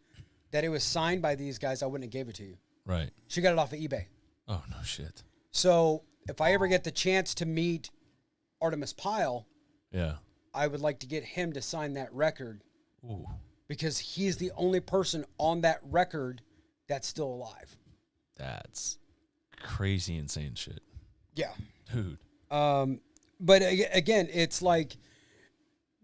that it was signed by these guys, I wouldn't have gave it to you. Right. She got it off of eBay. Oh, no shit. So if I ever get the chance to meet Artemis Pyle, I would like to get him to sign that record. Ooh. Because he's the only person on that record that's still alive. That's crazy, insane shit. Yeah. Dude. But again, it's like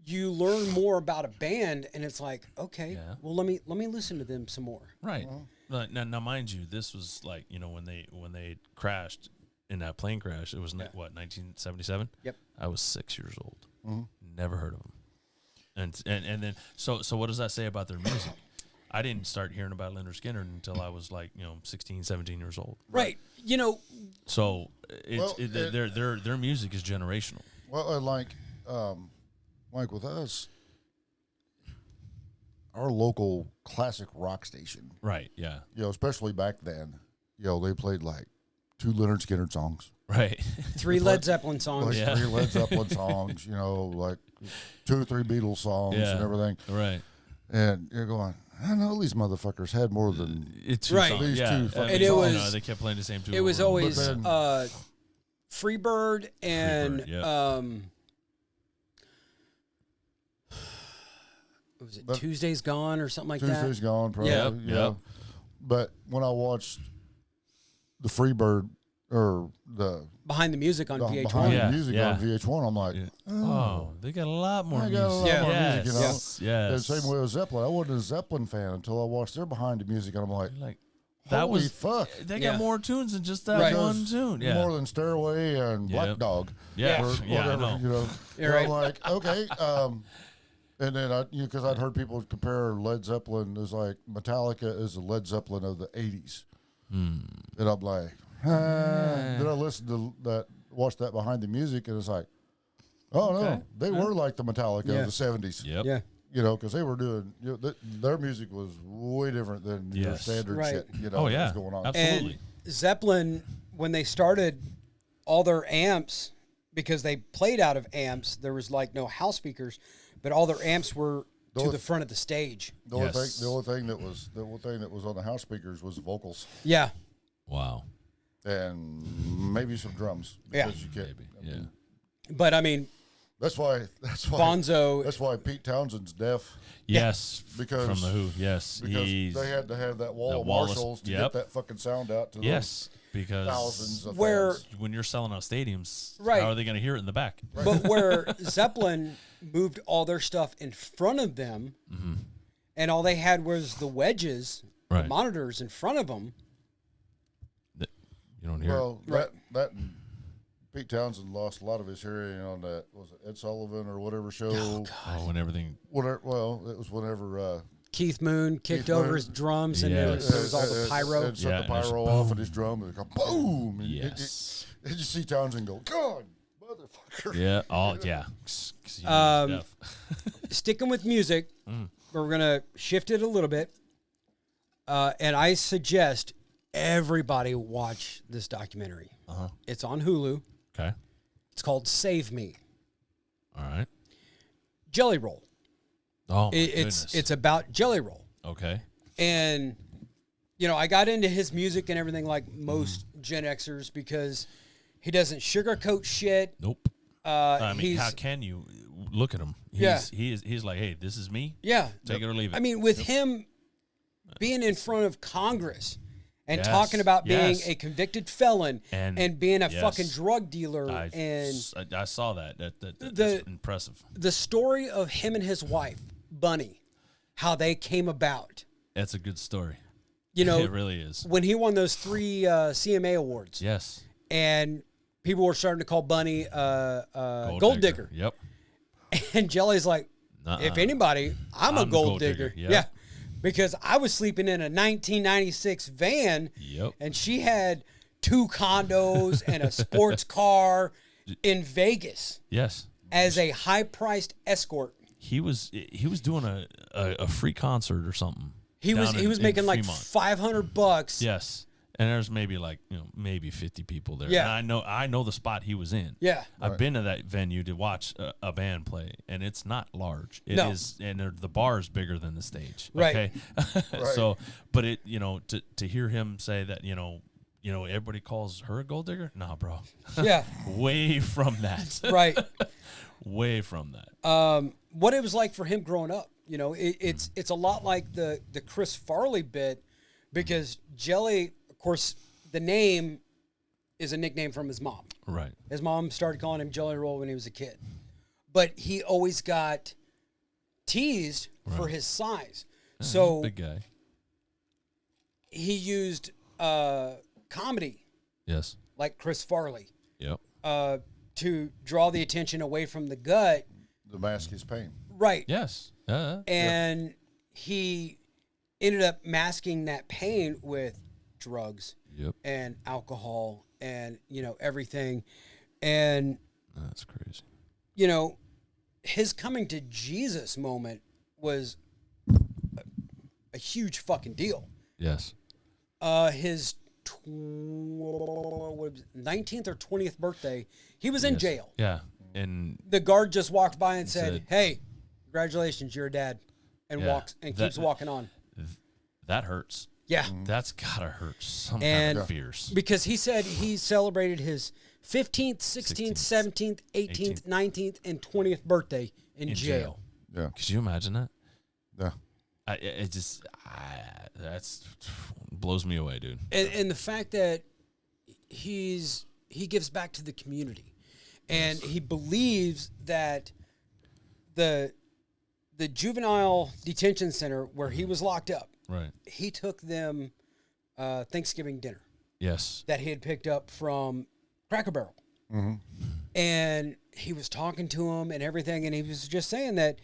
you learn more about a band, and it's like, okay, well, let me listen to them some more. Right. Now, mind you, this was like, when they crashed in that plane crash. It was 1977. Yep. I was 6 years old. Never heard of them. And then so what does that say about their music? I didn't start hearing about Leonard Skinner until I was like 16, 17 years old. Right. So their music is generational. Well, and like with us, our local classic rock station, Right. Yeah. Especially back then, they played like 2 Leonard Skinner songs, Right. 3 Led Zeppelin songs. like 3 Led Zeppelin songs, like 2 or 3 Beatles songs and everything. Right. And you're going, I know these motherfuckers had more than It's Right. songs. these Yeah. 2 fucking And it songs. was- they kept playing the same 2. It was over and over. always then- Freebird and Freebird, was it But- Tuesday's Gone or something like Tuesday's Gone, probably. Yeah. Yep. But when I watched the Freebird or the Behind the Music on VH1. behind Yeah, the music yeah. on VH1, I'm like, Oh, they got a lot more I music. got a lot more yes. music, Yes. And same way with Zeppelin. I wasn't a Zeppelin fan until I watched their behind the music, and I'm like, Like that holy was fuck. They Yeah. got more tunes than just that Right. one tune. Yeah. More than Stairway and Black Yep. Dog. Yeah. Or Yeah, I whatever, know. You're And I'm right. like, okay. And then because I'd heard people compare Led Zeppelin as like Metallica is the Led Zeppelin of the 80s. And I'm like, Then I listened to that, watched that behind the music, and it's like, oh no, Okay. they were like the Metallica Yeah. of the 70s. Yep. Yeah. Because they were doing, their music was way different than your Yes. standard Right. shit. Oh that yeah. was going on. Absolutely. And Zeppelin, when they started, all their amps, because they played out of amps, there was like no house speakers, but all their amps were to the front of the stage. The only Yes. thing that was on the house speakers was the vocals Yeah. Wow. and maybe some drums. Yeah. Because you can't. Yeah. But I mean, That's why Bonzo. That's why Pete Townsend's deaf, Yes. Because- from the Who. Yes. because He's, they had to have that wall that of wall is- Marshalls to yep. get that fucking sound out to yes. Because those thousands of Where- fans. when you're selling out stadiums, Right. how are they going to hear it in the back? But where Zeppelin moved all their stuff in front of them, and all they had was the wedges, the Right. monitors in front of them. You don't hear Well, Right. that and Pete Townsend lost a lot of his hearing on that. Was it Ed Sullivan or whatever show? it. Oh, when everything. Whatever. Well, it was whenever. Keith Moon kicked Keith over Moon. his drums, and Yes. there was all the pyro. It set Yeah, the and there's pyro off, and his drum would go boom. And Yes. Did you see Townsend go, God, motherfucker? Yeah. Oh, yeah. 'Cause you know Um, he's deaf. Sticking with music, we're gonna shift it a little bit, and I suggest everybody watch this documentary. It's on Hulu. Okay. It's called "Save Me." All right. Jelly Roll. Oh, my It's goodness. it's about Jelly Roll, Okay. and I got into his music and everything like most Gen Xers because he doesn't sugarcoat shit. Nope. I mean, he's how can you look at him? Yeah. He's like, hey, this is me. yeah. Take it or leave it. I mean, with him being in front of Congress and Yes, talking about being yes. a convicted felon And- being a yes. fucking drug dealer I saw that. That's impressive. the story of him and his wife, Bunny, how they came about. That's a good story. You know, It really is. when he won those 3 CMA awards, Yes. and people were starting to call Bunny gold digger. Yep. And Jelly's like, Nuh-uh. if anybody, I'm a gold digger. Yep. Yeah. Because I was sleeping in a 1996 van, Yep. and she had 2 condos and a sports car in Vegas Yes. as a high-priced escort. He was doing a free concert or something. He was down in making like Fremont. $500. Yes. And there's maybe like maybe 50 people there. Yeah. And I know the spot he was in. Yeah. I've been to that venue to watch a band play, and it's not large. It is, No. and the bar is bigger than the stage. Right. Okay. So, but it to hear him say that everybody calls her a gold digger. Nah, bro. Yeah. Way from that. Right. Way from that. What it was like for him growing up. It's a lot like the Chris Farley bit, because Jelly, of course, the name is a nickname from his mom. Right. His mom started calling him Jelly Roll when he was a kid. But he always got teased for his size. So Big guy. he used comedy, Yes. like Chris Farley, Yep. to draw the attention away from the gut. The mask is pain. Right. Yes. And he ended up masking that pain with drugs Yep. and alcohol and, everything. And, That's crazy. His coming to Jesus moment was a huge fucking deal. Yes. His 19th or 20th birthday, he was in jail. Yeah. And The guard just walked by and said, said, "Hey, congratulations, you're a dad," and walks and keeps walking on. that hurts. Yeah, That's gotta hurt some and kind of fierce. because he said he celebrated his 15th, 16th, 17th, 18th, 19th, and 20th birthday in jail. Yeah. Could you imagine that? Yeah. That's blows me away, dude. And the fact that he gives back to the community, and he believes that the juvenile detention center where he was locked up, Right. he took them Thanksgiving dinner Yes. that he had picked up from Cracker Barrel. Mm-hmm. And he was talking to him and everything, and he was just saying that,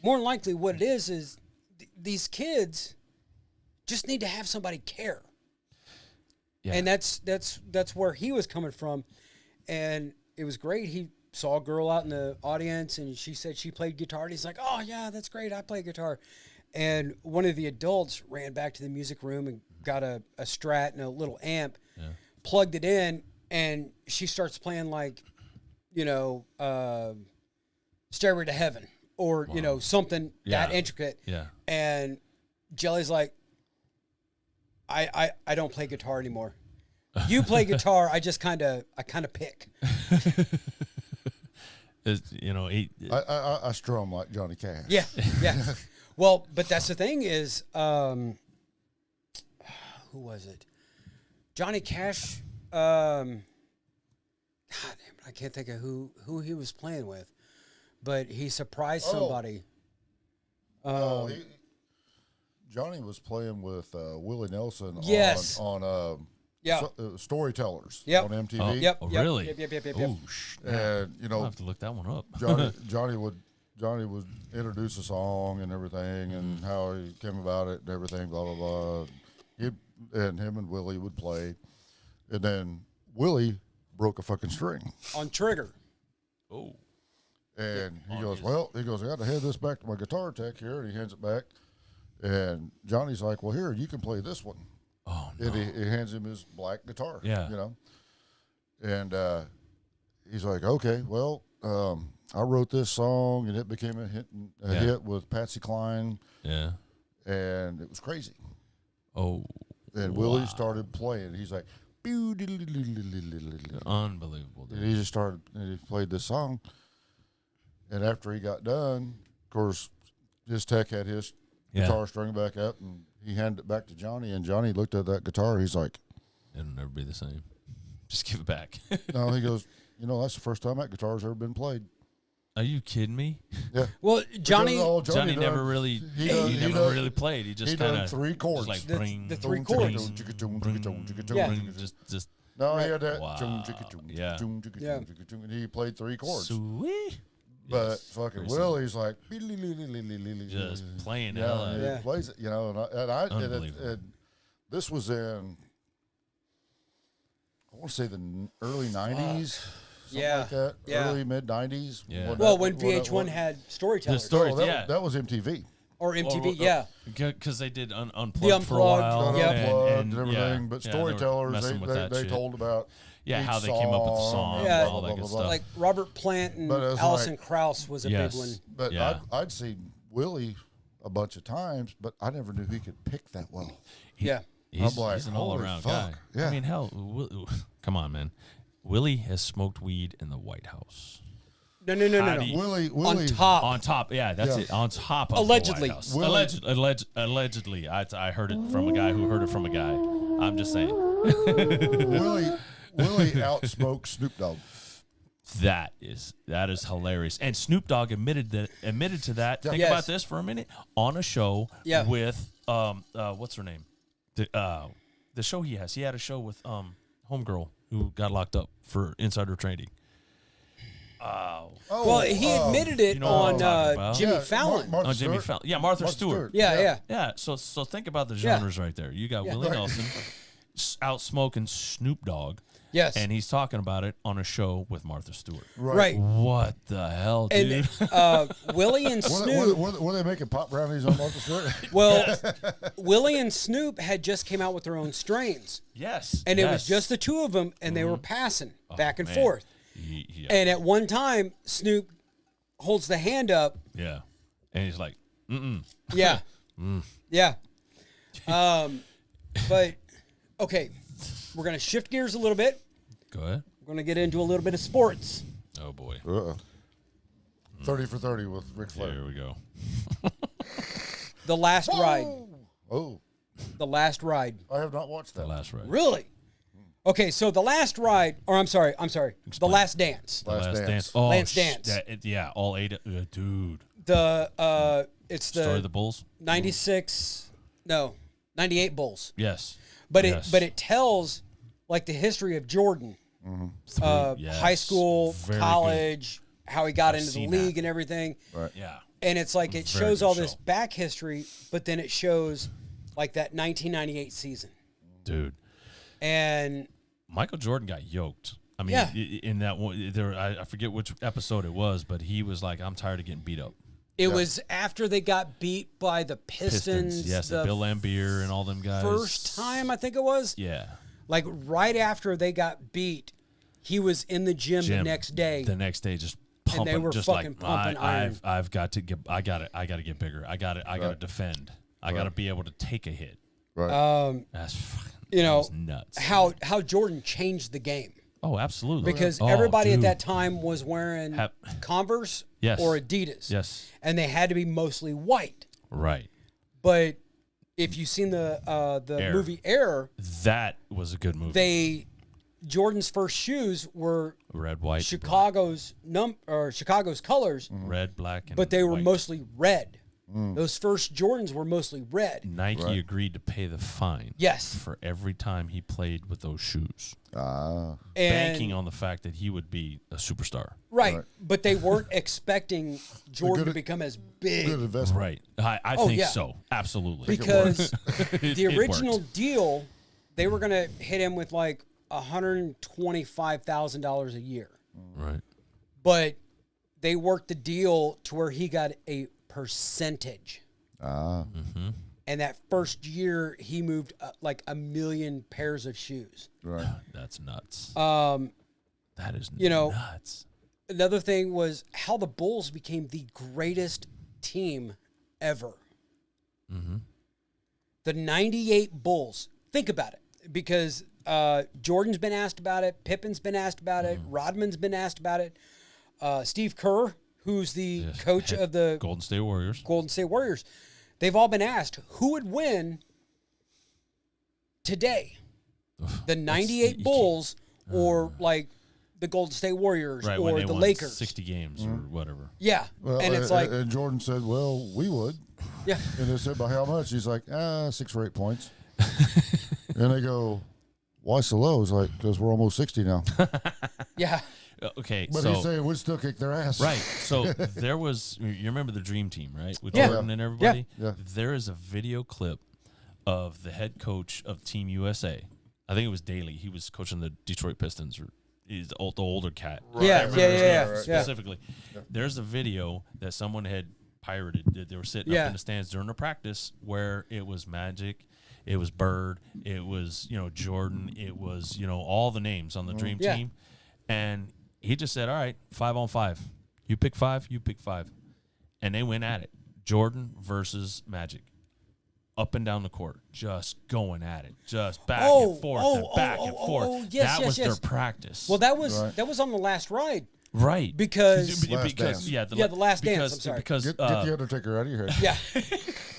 more than likely what it is these kids just need to have somebody care. Yeah. And that's where he was coming from. And it was great. He saw a girl out in the audience, and she said she played guitar. And he's like, "Oh, yeah, that's great. I play guitar." And one of the adults ran back to the music room and got a Strat and a little amp, plugged it in, and she starts playing like, Stairway to Heaven or, something that intricate. Yeah. And Jelly's like, I don't play guitar anymore. You play guitar, I kind of pick. I strum like Johnny Cash. Yeah, yeah. Well, but that's the thing is, who was it? Johnny Cash. God damn it, I can't think of who he was playing with, but he surprised somebody. Johnny was playing with Willie Nelson Yes. on Storytellers Yep. on MTV. Oh, Yep. oh, yep, really? Yep. Oh, And I'll have to look that one up. Johnny would introduce a song and everything, and how he came about it and everything, blah blah blah. And him and Willie would play, and then Willie broke a fucking string on Trigger. Oh. And he goes, I got to hand this back to my guitar tech here, and he hands it back. And Johnny's like, well, here, you can play this one. Oh, no. And he hands him his black guitar. Yeah. And he's like, okay, well, I wrote this song, and it became a hit with Patsy Cline. Yeah. And it was crazy. Oh. And Willie started playing. He's like, Unbelievable, dude. and he just started, and he played this song. And after he got done, of course, his tech had his guitar string back up, and he handed it back to Johnny, and Johnny looked at that guitar. He's like, "It'll never be the same. Just give it back." no, he goes, that's the first time that guitar's ever been played. Are you kidding me? Yeah. Well, Johnny Johnny never really really played. He just kind of 3 chords. like the 3 chords. Yeah. Just No, he had that. Wow. Yeah. And he played 3 chords. sweet. But Yes. fucking Crazy. Willie's like, Just playing yeah, hell. and Yeah. he plays it, and Unbelievable. and this was in, I want to say the early 90s. Yeah. Like that. Yeah. Early mid 90s. Yeah. Well, when VH1 had Storytellers. That was MTV. Or MTV, Because they did unplugged The for a while. Unplugged, Unplugged and and everything, but they were Storytellers, messing with that they shit. told about each how they came up with the song, Yeah. all that good stuff. like Robert Plant and But it was Alison like- Krauss was a Yes. big one. But Yeah. I'd seen Willie a bunch of times, but I never knew he could pick that well. Yeah. He's, I'm like, he's an holy all-around fuck. guy. Yeah. I mean, hell, come on, man. Willie has smoked weed in the White House. No. How do you- Willie, On top. On top, yeah, that's Yeah. it. On top of Allegedly. the White House. Willie- Allegedly. I heard it from a guy who heard it from a guy. I'm just saying. Willie outsmoked Snoop Dogg. That is hilarious. And Snoop Dogg admitted to that. Think Yes. about this for a minute. On a show Yeah. with what's her name? The show he has. He had a show with homegirl who got locked up for insider trading. Well, he admitted it know what I'm talking on about. Jimmy Fallon. Oh, Jimmy Fallon. Yeah, Martha Stewart. Yeah. Yeah, so think about the genres right there. You got Willie Nelson out smoking Snoop Dogg. Yes. And he's talking about it on a show with Martha Stewart. Right. What the hell, dude? And Willie and Snoop. Were they making pop brownies on Martha Stewart? Well, Willie and Snoop had just came out with their own strains. Yes. And it was just the two of them, and they were passing back and forth. Yeah. And at one time, Snoop holds the hand up. Yeah. And he's like, Yeah. Yeah. But, okay, we're going to shift gears a little bit. Go ahead. We're going to get into a little bit of sports. Oh, boy. 30 for 30 with Ric Flair. Here we go. The Last Ride. Oh, The Last Ride. I have not watched that. The last ride. Really? Okay, so The Last Ride, or I'm sorry, The Last Dance. The last dance. Oh, Last Dance. Yeah, all 8. Dude. It's Story of the the Bulls? 98 Bulls. Yes. But Yes. it tells like the history of Jordan, Yes. high school, Very college, how he got into the seen league that. and everything. Right. Yeah. And it's like it Very shows good all this show. back history, but then it shows like that 1998 season. Dude. And Michael Jordan got yoked. I mean, Yeah. in that one, I forget which episode it was, but he was like, I'm tired of getting beat up. it was after they got beat by the Pistons. Yes, the Bill Laimbeer and all them guys. first time, I think it was. Yeah. Like right after they got beat, he was in the gym the next day. The next day, just pumping, they were just fucking like pumping iron. I've got to get. I got to get bigger. I got to defend. I got to be able to take a hit. Right. That's fucking. You know, that's nuts. how Jordan changed the game. Oh, absolutely. Because Oh, everybody at dude. that time was wearing Converse Yes. or Adidas. Yes. And they had to be mostly white. Right. But if you've seen the Air. movie Air, That was a good movie. Jordan's first shoes were Red, white, Chicago's colors, red, black, and but they were white. mostly red. Those first Jordans were mostly red. Nike agreed to pay the fine. Yes. For every time he played with those shoes, And banking on the fact that he would be a superstar. right, but they weren't expecting Jordan good- to become as big. Good investment. Right. I Oh, think yeah. so. Absolutely. Because It- the it original worked. deal, they were going to hit him with like $125,000 a year. Right. But they worked the deal to where he got a percentage. And that first year, he moved like 1 million pairs of shoes. Right. That's nuts. That is nuts. Another thing was how the Bulls became the greatest team ever. The 98 Bulls. Think about it. Because Jordan's been asked about it. Pippen's been asked about it. Rodman's been asked about it. Steve Kerr, who's the coach of the Golden State Warriors. They've all been asked who would win today, the 98 Bulls or like the Golden State Warriors Right, when or they the won Lakers. 60 games or whatever. Yeah, Well, and it's like, and Jordan said, "Well, we would." yeah, And they said, "By how much?" He's like, 6 or 8 points." And they go, "Why so low?" He's like, "Because we're almost 60 now." yeah, Okay, But so he's saying we'd still kick their ass. right. So there was, you remember the Dream Team, right? With Yeah. Jordan and everybody? Yeah. There is a video clip of the head coach of Team USA. I think it was Daly. He was coaching the Detroit Pistons. Or he's the older cat. Yeah, I remember yeah, his yeah, name yeah. Specifically. There's a video that someone had pirated. They were sitting Yeah. up in the stands during the practice where it was Magic, it was Bird, it was, Jordan, it was, all the names on the Dream Yeah. Team. And he just said, all right, 5-on-5. You pick 5, you pick 5. And they went at it. Jordan versus Magic. Up and down the court. Just going at it. Just back and forth and back and forth. yes, that was yes. their practice. Well, that was on the last ride right. because Last Dance. The Last Dance, because, I'm sorry. Because, Get the Undertaker out of your head. yeah,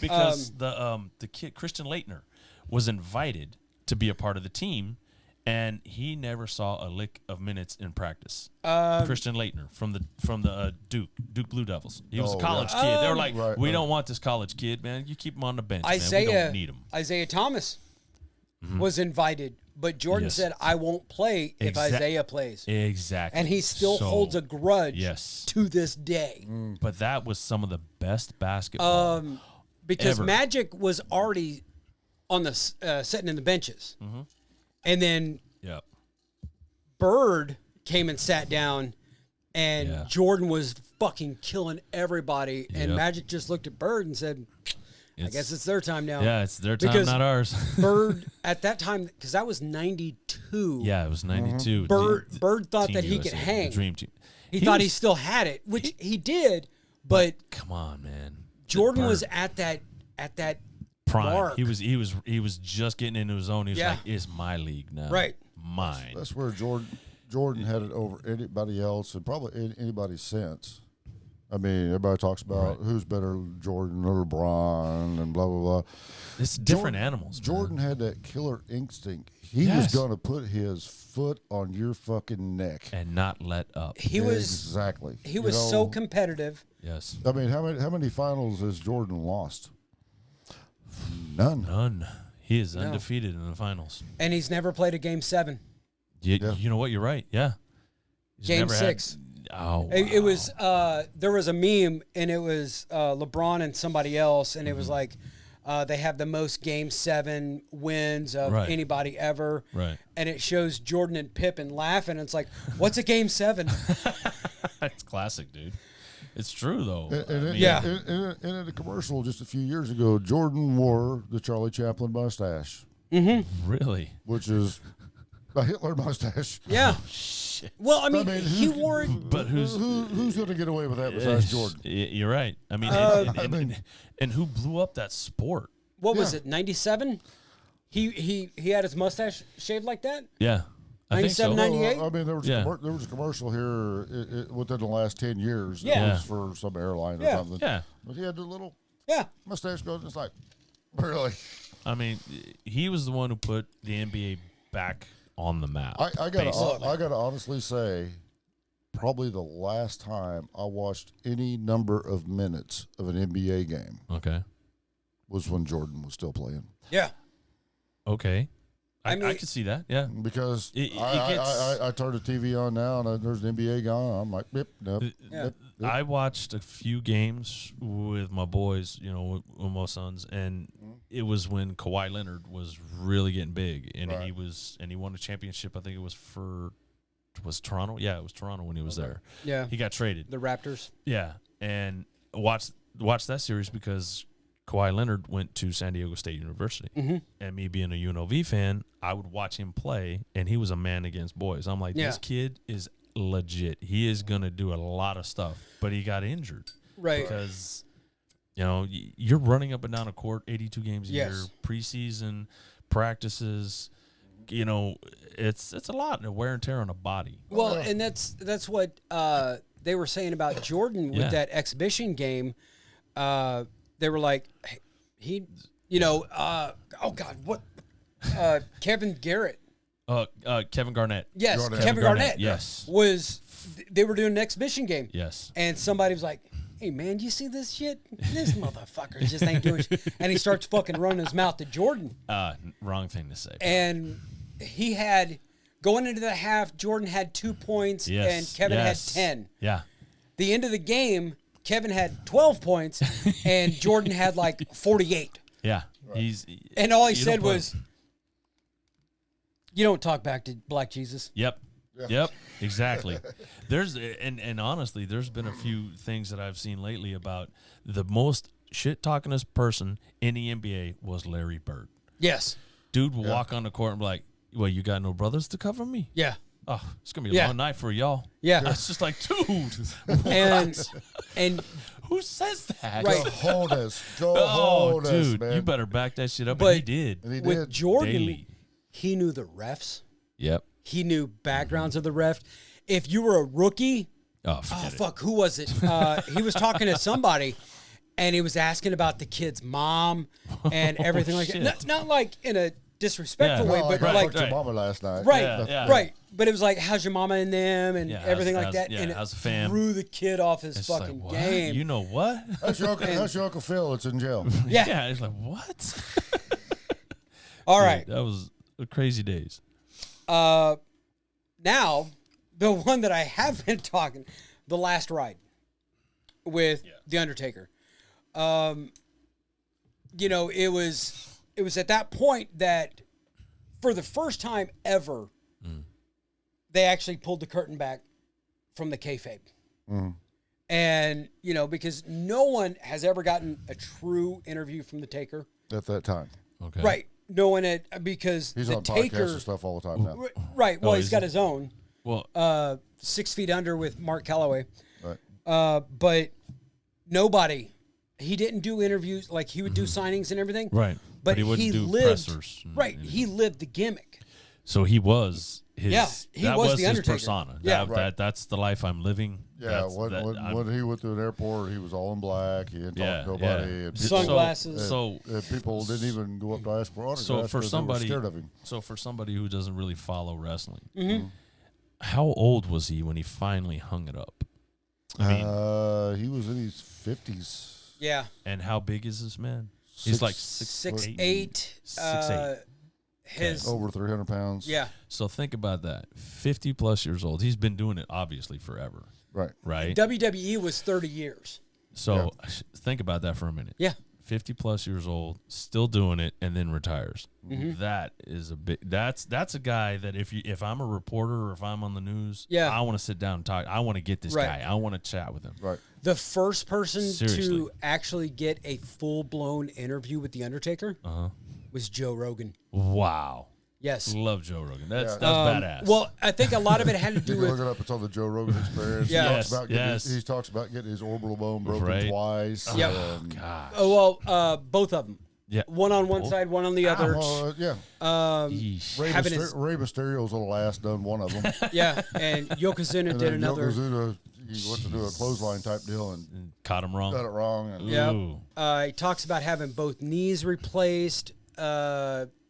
because the kid Christian Laettner was invited to be a part of the team, and he never saw a lick of minutes in practice. Christian Laettner from the Duke Blue Devils. He was a college kid. They were like, we don't want this college kid, man. You keep him on the bench, man. We don't need him. Isaiah Thomas was invited but Jordan Yes. said, I won't play if Isaiah plays. Exactly. And he still holds a grudge to this day. But that was some of the best basketball. Because ever. Magic was already on the sitting in the benches. And then Yep. Bird came and sat down, and Jordan was fucking killing everybody. And Magic just looked at Bird and said, I guess it's their time now. Yeah, it's their time, Because not ours. Bird, at that time, because that was 92. Yeah, it was 92. Bird thought Team that he USA, could hang. The dream team. He thought he still had it, which he did, but come on, man. Jordan was at that prime. mark. He was just getting into his own. He was like, "It's my league now, Right? Mine." That's where Jordan had it over anybody else and probably anybody since. I mean, everybody talks about who's better, Jordan or LeBron, and blah blah blah. It's different animals. Jordan man. had that killer instinct. He was going to put his foot on your fucking neck and not let up. He was exactly. He was so competitive. Yes. I mean, how many finals has Jordan lost? None. He is undefeated in the finals. And he's never played a game 7. You know what? You're right. Yeah. He's Game never 6. Oh, It was there was a meme, and it was LeBron and somebody else, and it was like they have the most Game 7 wins of anybody ever. Right. And it shows Jordan and Pippen laughing. And it's like, what's a Game 7? It's classic, dude. It's true though. And in a commercial just a few years ago, Jordan wore the Charlie Chaplin mustache. Really? Which is a Hitler mustache. Yeah. Shit. Well, I mean, he wore it. But who's going to get away with that besides Jordan? You're right. I mean, and who blew up that sport? What was it? 97. He had his mustache shaved like that. Yeah. I think so. 97, 98? Well, I mean, there was a commercial here within the last 10 years. Yeah. It was for some airline or something. Yeah. But he had the little Yeah. mustache goes. It's like, really? I mean, he was the one who put the NBA back on the map. I gotta honestly say, probably the last time I watched any number of minutes of an NBA game Okay. was when Jordan was still playing. Yeah. Okay. I mean- could see that. Yeah. Because It I turn the TV on now and there's an NBA going. I'm like, nope. I watched a few games with my boys, with my sons, and it was when Kawhi Leonard was really getting big, and he won a championship. I think it was Toronto. Yeah, it was Toronto when he was there. Yeah. He got traded. The Raptors. Yeah, and watch that series because Kawhi Leonard went to San Diego State University, and me being a UNLV fan, I would watch him play, and he was a man against boys. I'm like, this kid is legit. He is gonna do a lot of stuff, but he got injured, Right. Because you're running up and down a court 82 games a year, preseason practices. It's a lot of wear and tear on a body. Well, and that's what they were saying about Jordan with that exhibition game. They were like, oh God, what? Kevin Garrett. Kevin Garnett. Yes, Kevin Garnett. Yes. They were doing an exhibition game. Yes. And somebody was like, hey, man, you see this shit? This motherfucker just ain't doing shit. And he starts fucking running his mouth to Jordan. Wrong thing to say. And he had, going into the half, Jordan had 2 points and Kevin had 10. Yeah. The end of the game, Kevin had 12 points and Jordan had like 48. Yeah. And all he said was, you don't talk back to Black Jesus. Yep. Yep, exactly. There's and honestly, there's been a few things that I've seen lately about the most shit talkingest person in the NBA was Larry Bird. Yes. Dude will walk on the court and be like, well, you got no brothers to cover me? Yeah. Oh, it's gonna be a long night for y'all. Yeah. It's just like, dude. And who says that? Right. Hold us. Hold us, dude, man. you better back that shit up. But and he did. And he with did. Jordan, Daily. he knew the refs. Yep. He knew backgrounds of the ref. If you were a rookie, who was it? He was talking to somebody, and he was asking about the kid's mom and everything like that. Not like in a disrespectful way, but I like fucked your mama last night. right, Yeah. right. But it was like, how's your mama and them and everything like how's- that, yeah, and how's it the fam? threw the kid off his It's fucking like, what? game. You know what? How's your Uncle Phil? It's in jail. Yeah. It's like, what? All right. That was crazy days. Now, the one that I have been talking, The Last Ride with The Undertaker. You know, it was at that point that for the first time ever, they actually pulled the curtain back from the kayfabe. And, you know, because no one has ever gotten a true interview from the Taker. At that time. Okay. Right. No one because he's the on Taker, podcasts and stuff all the time now. Right. Well, he's got his own. Well, 6 Feet Under with Mark Calloway. Right. But nobody, he didn't do interviews. Like, he would do signings and everything. right. But he wouldn't do lived, pressers. right. He lived the gimmick. So he was his. Yeah, he that was was the his Undertaker. persona. Yeah. That's the life I'm living. Yeah, That's, when he went to an airport, he was all in black. He didn't talk to nobody. And Sunglasses. and people didn't even go up to ask for autographs. So for 'cause they were somebody, scared of him. who doesn't really follow wrestling, how old was he when he finally hung it up? I mean, He was in his 50s. Yeah. and how big is this man? He's like 6'8". 6'8". His Over 300 pounds. yeah. So think about that. 50 plus years old. He's been doing it obviously forever, Right. right? WWE was 30 years. So think about that for a minute. Yeah. 50 plus years old, still doing it, and then retires. That is a big. That's a guy that if I'm a reporter or if I'm on the news, I want to sit down and talk. I want to get this guy. I want to chat with him. Right. The first person Seriously. to actually get a full-blown interview with The Undertaker was Joe Rogan. Wow. Yes. Love Joe Rogan. That's Yeah. badass. Well, I think a lot of it had to You do can with look it up. It's on the Joe Rogan Experience. Yes. He talks about getting his orbital bone broken Right. twice. Yep. gosh. both of them. Yeah. One on one side, one on the other. Yeah. Yeesh. having his- Rey Mysterio's the last done one of them. Yeah, and Yokozuna And did then another. Yokozuna, he went to do a clothesline type deal and Caught him wrong. got it wrong. And Yeah. Ooh. He talks about having both knees replaced,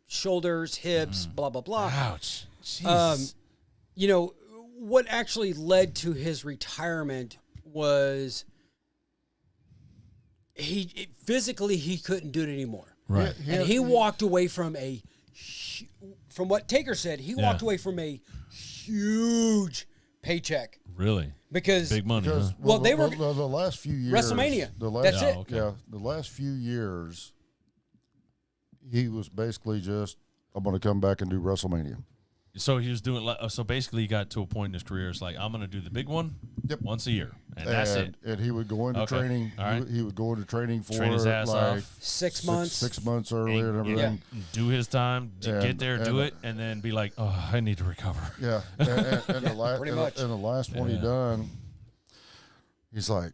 shoulders, hips, blah blah blah. Ouch. Jesus. You know, what actually led to his retirement was he physically he couldn't do it anymore. Right. And he walked away from from what Taker said, he walked away from a huge paycheck Really? because Big money. Because Huh? Well, they were- the last few years. WrestleMania. That's it. Okay. Yeah, the last few years, he was basically just, I'm going to come back and do WrestleMania. So he was doing. So basically, he got to a point in his career. It's like I'm going to do the big one. Once a year, and that's it. And he would go into Okay. training. All right. He would go into training for Train his ass like off. 6 months. 6 months earlier and everything. Do his time, And- get there, do and- it, and then be like, oh, I need to recover. Yeah, and the pretty much. And the last one he Yeah. done, he's like,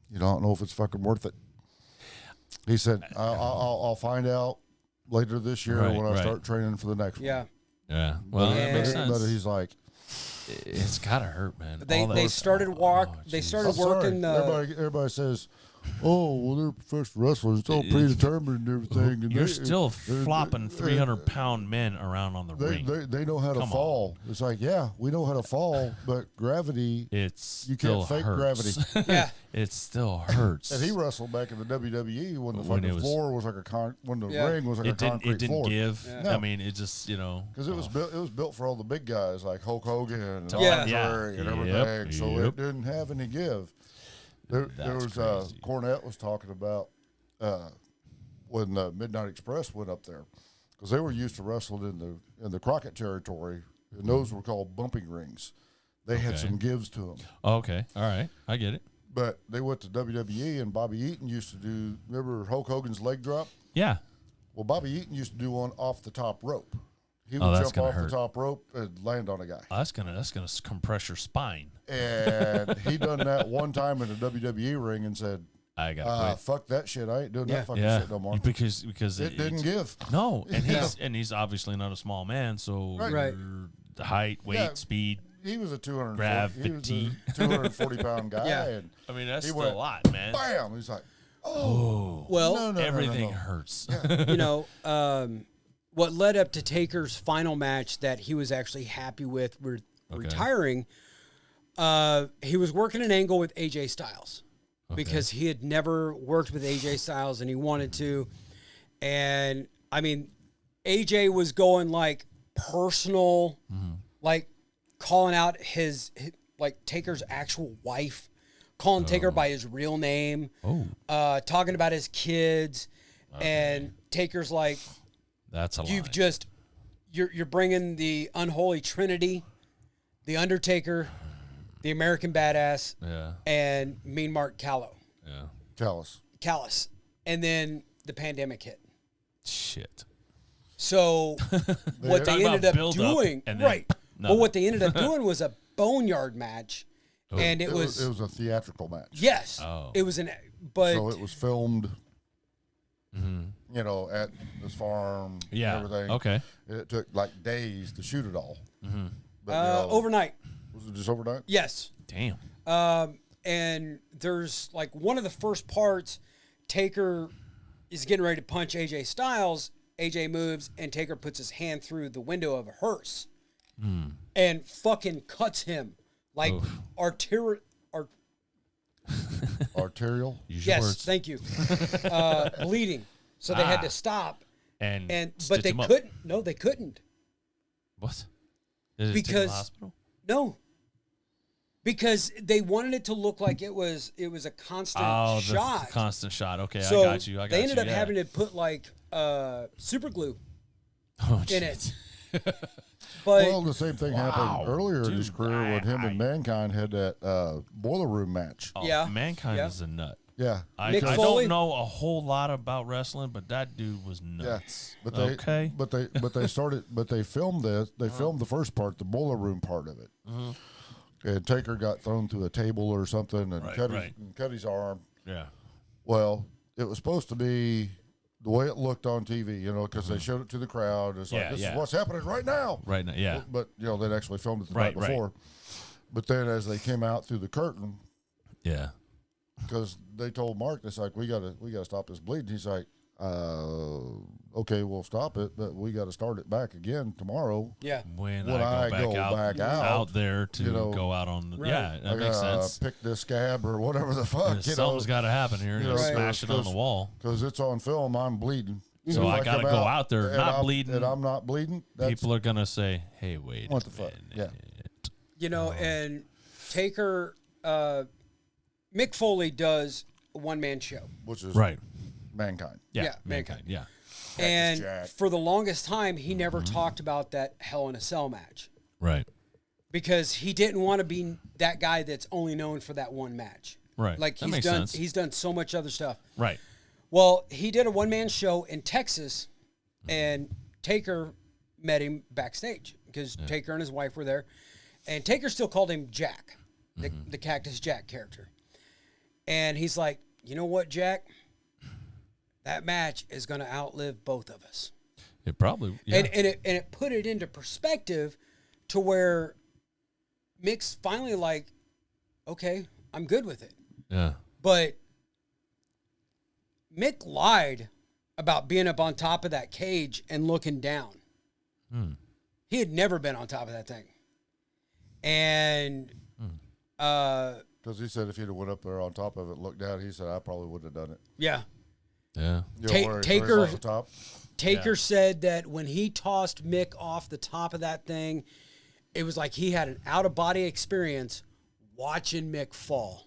you don't know if it's fucking worth it. He said, I'll find out later this year Right, when I right. start training for the next one. Yeah. Yeah. Well, that makes Yeah. sense. But he's like, It's gotta hurt, man. They All that- they started they jeez. started I'm sorry. working the Everybody says, oh, well, they're professional wrestlers. It's all predetermined and everything. And You're they- still they're- flopping 300-pound men around on the ring. They know how to Come on. fall. It's like, yeah, we know how to fall, but gravity, It's you still can't fake hurts. gravity. yeah. It still hurts. And he wrestled back in the WWE when the When fucking it was- floor was like when the Yeah. ring was like a it didn't. concrete It didn't floor. give. No. I mean, it just Because it was built for all the big guys like Hulk Hogan and Yeah. Andre and everything. Yep, So yep. it didn't have any give. There That's was crazy. Cornette was talking about when the Midnight Express went up there because they were used to wrestling in the Crockett territory, and those were called bumping rings. They had Okay. some gives to them. Okay. All right. I get it. But they went to WWE, and Bobby Eaton used to do. Remember Hulk Hogan's leg drop? Yeah. Well, Bobby Eaton used to do one off the top rope. He Oh, would that's jump gonna off hurt. the top rope and land on a guy. That's gonna compress your spine. And he done that one time in the WWE ring and said, I got "Fuck that shit! I ain't doing that fucking yeah, shit no more." because It didn't give. No, and he's obviously not a small man, so Right. the height, weight, Yeah. speed. He was a 240, Gravity. 240 pound guy, Yeah. and I mean, that's He still went, a lot, man. bam! He's like, "Oh, well, no, Everything no. hurts. you know, what led up to Taker's final match that he was actually happy with retiring, he was working an angle with AJ Styles because he had never worked with AJ Styles and he wanted to. And I mean, AJ was going like personal, like calling out his like Taker's actual wife, calling Taker by his real name, talking about his kids, and Taker's like, That's a lie. you've just you're bringing the unholy trinity, the Undertaker, the American Badass, and Mean Mark Callow. Yeah. Callous. And then the pandemic hit. Shit. So what they ended up doing, right? But what they ended up doing was a boneyard match, and it was a theatrical match. Yes, it was so it was filmed. You know, at this farm. Yeah. And everything. Okay. It took like days to shoot it all. But, overnight. Was it just overnight? Yes. Damn. And there's like one of the first parts, Taker is getting ready to punch AJ Styles. AJ moves, and Taker puts his hand through the window of a hearse and fucking cuts him like arterial. Use words. Thank you. Bleeding. So they had to stop. But they couldn't. No, they couldn't. What? Did it take him to Because the hospital? no. Because they wanted it to look like it was a constant shot. The constant shot. Okay, So I got you. they ended up having to put like super glue in it. But Well, the same thing happened earlier in his career when him and Mankind had that boiler room match. yeah, Mankind is a nut. Yeah. I Mick Foley? don't know a whole lot about wrestling, but that dude was nuts. But they filmed this. They filmed the first part, the boiler room part of it. And Taker got thrown through a table or something and cut his arm. Yeah. Well, it was supposed to be the way it looked on TV, you know, because they showed it to the crowd. It's like, this is what's happening right now. Right now, yeah. But, you know, they'd actually filmed it the night before. But then as they came out through the curtain, because they told Mark, it's like, we gotta stop this bleeding. He's like, okay, we'll stop it, but we got to start it back again tomorrow. Yeah. When I go back out there to go out on the, that makes sense. Pick this scab or whatever the fuck. Something's got to happen here. You know, smash it on the wall. Because it's on film, I'm bleeding. So I got to go out there not bleeding. And I'm not bleeding. People are going to say, hey, wait. What the fuck? Yeah. You know, and Taker, Mick Foley does a one-man show. Which is Mankind. Yeah, Mankind. Yeah. And for the longest time, he never talked about that Hell in a Cell match. Right. Because he didn't want to be that guy that's only known for that one match. Right. Like he's done so much other stuff. Right. Well, he did a one-man show in Texas, and Taker met him backstage because Taker and his wife were there. And Taker still called him Jack, the Cactus Jack character. And he's like, you know what, Jack? That match is going to outlive both of us. It probably, and it put it into perspective to where Mick's finally like, okay, I'm good with it. Yeah. But Mick lied about being up on top of that cage and looking down. He had never been on top of that thing. And because he said if he'd have went up there on top of it, looked down, he said I probably wouldn't have done it. Yeah. Yeah. Taker said that when he tossed Mick off the top of that thing, it was like he had an out of body experience watching Mick fall.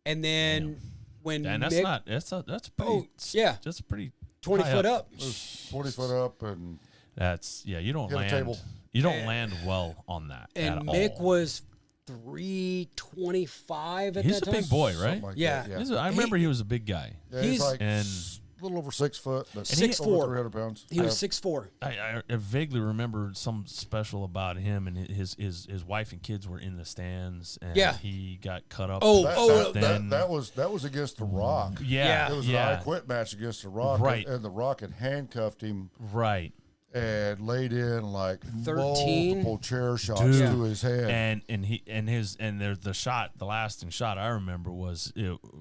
And then when that's pretty, that's pretty 20 foot up. It was 20 foot up, and you don't land. You don't land well on that. And Mick was 325 at He's that time. He's a big boy, right? Like yeah. I remember he was a big guy. Yeah, he's like a little over 6 foot, but 6'4", over 300 pounds. He was 6'4". I vaguely remember something special about him, and his wife and kids were in the stands, and he got cut up. That was against The Rock. Yeah, it was an I Quit match against The Rock, right? And The Rock had handcuffed him, right? And laid in like 13 multiple chair shots to his head, the lasting shot I remember was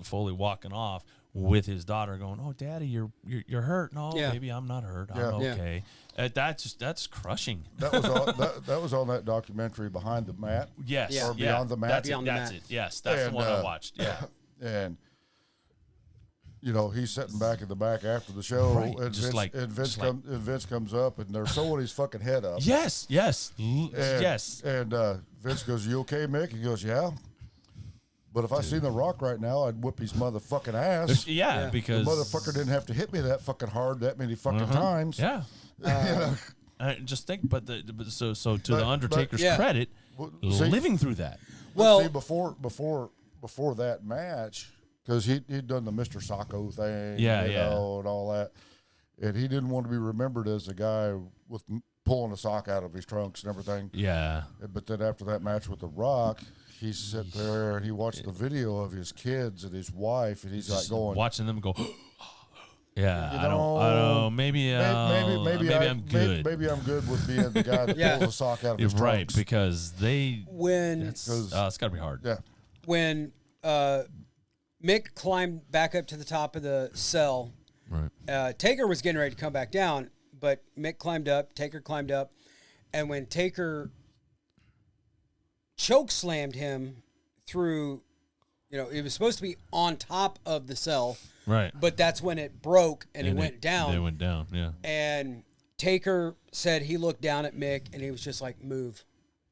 Foley walking off with his daughter going, "Oh, Daddy, you're hurt." No, baby, I'm not hurt. I'm okay. That's crushing. That was on that documentary Behind the Mat. Yes, or Beyond the Mat. That's it. Yes, that's the one I watched. Yeah, and he's sitting back in the back after the show, Right, and just Vince comes up, and they're sewing his fucking head up. Yes. And Vince goes, "You okay, Mick?" He goes, "Yeah." But if I seen The Rock right now, I'd whip his motherfucking ass. Yeah, because the motherfucker didn't have to hit me that fucking hard that many fucking times. Yeah. Just think, but to the Undertaker's credit, living through that. Well, see, before that match, because he'd done the Mr. Sacco thing, and all that, and he didn't want to be remembered as the guy with pulling a sock out of his trunks and everything. Yeah. But then after that match with The Rock, he sat there and he watched the video of his kids and his wife, and he's like watching them go. Yeah, I don't. Maybe I'm good. Maybe I'm good with being the guy that pulls a sock out of his right, trunks. because it's got to be hard. Yeah. When Mick climbed back up to the top of the cell, right. Taker was getting ready to come back down, but Mick climbed up, Taker climbed up, and when Taker choke slammed him through, it was supposed to be on top of the cell. Right. But that's when it broke and it went down. They went down, yeah. And Taker said he looked down at Mick and he was just like, move.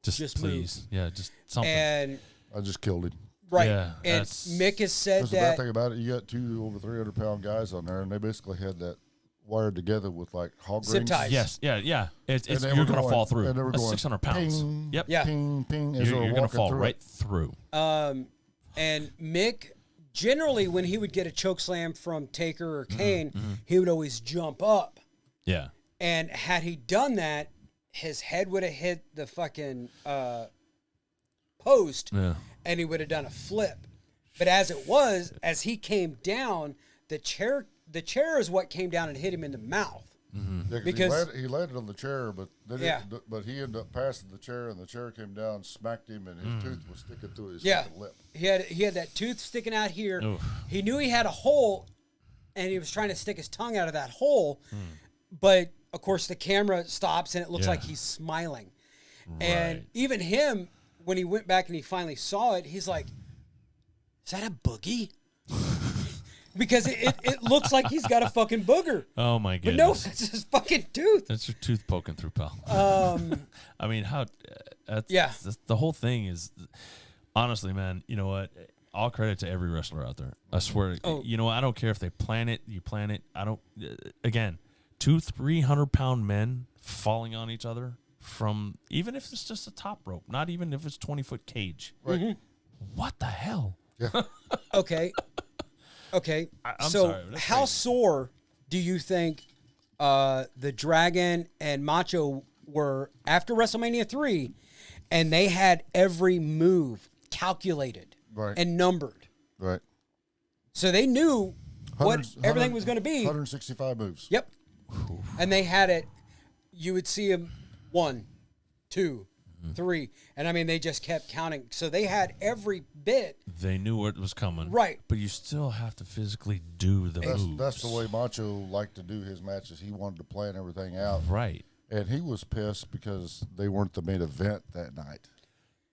Just please. Move. Yeah, just something. And I just killed him. Right. Yeah, and Mick has said that. The bad thing about it, you got 2 over 300-pound guys on there, and they basically had that wired together with like hog zip rings. ties. Yes, yeah. You're going to fall through. And they were going 600 pounds. Ping, yep. Yeah. Ping, ping. You're going to fall right through. And Mick, generally, when he would get a choke slam from Taker or Kane, he would always jump up. Yeah. And had he done that, his head would have hit the fucking post, and he would have done a flip. But as it was, as he came down, the chair is what came down and hit him in the mouth. Yeah, because he landed on the chair, but but he ended up passing the chair, and the chair came down, smacked him, and his tooth was sticking through his lip. He had that tooth sticking out here. Oof. He knew he had a hole, and he was trying to stick his tongue out of that hole. But of course, the camera stops, and it looks like he's smiling. Right. And even him, when he went back and he finally saw it, he's like, "Is that a boogie?" Because it looks like he's got a fucking booger. Oh, my goodness. But no, it's his fucking tooth. That's your tooth poking through, pal. I mean, the whole thing is, honestly, man, you know what? All credit to every wrestler out there. I swear. I don't care if they plan it, you plan it. I don't, again, 200-300-pound men falling on each other from, even if it's just a top rope, not even if it's 20-foot cage. Right. Mm-hmm. What the hell? Yeah. Okay. I'm so sorry, how crazy. sore do you think the Dragon and Macho were after WrestleMania 3, and they had every move calculated and numbered? Right. So they knew what everything was going to be. 165 moves. Yep. And they had it. You would see them 1, 2, 3, and I mean they just kept counting. So they had every bit. They knew what was coming, right? But you still have to physically do the moves. That's the way Macho liked to do his matches. He wanted to plan everything out, right? And he was pissed because they weren't the main event that night.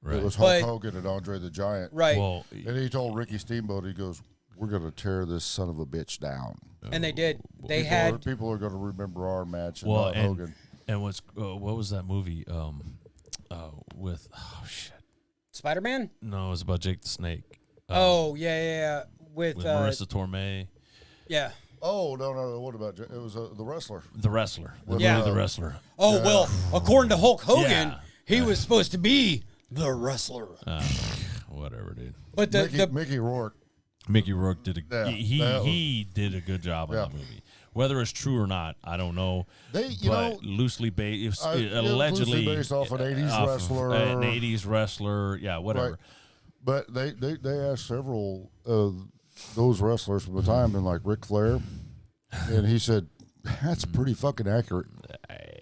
Right. It was Hulk Hogan and Andre the Giant, right? Well, and he told Ricky Steamboat, he goes, "We're going to tear this son of a bitch down." And they did. They people are going to remember our match and not Hogan. And what was that movie? With Spider-Man? No, it was about Jake the Snake. Yeah. With Marissa Tomei. Yeah. Oh no! What about it? Was the wrestler? The wrestler. The wrestler. Oh well, according to Hulk Hogan, he was supposed to be the wrestler. Whatever, dude. But Mickey Rourke. Mickey Rourke did he did a good job on that movie. Whether it's true or not, I don't know. Loosely based, allegedly based off an '80s wrestler. An '80s wrestler, whatever. Right. But they asked several of those wrestlers from the time, and like Ric Flair, and he said that's pretty fucking accurate.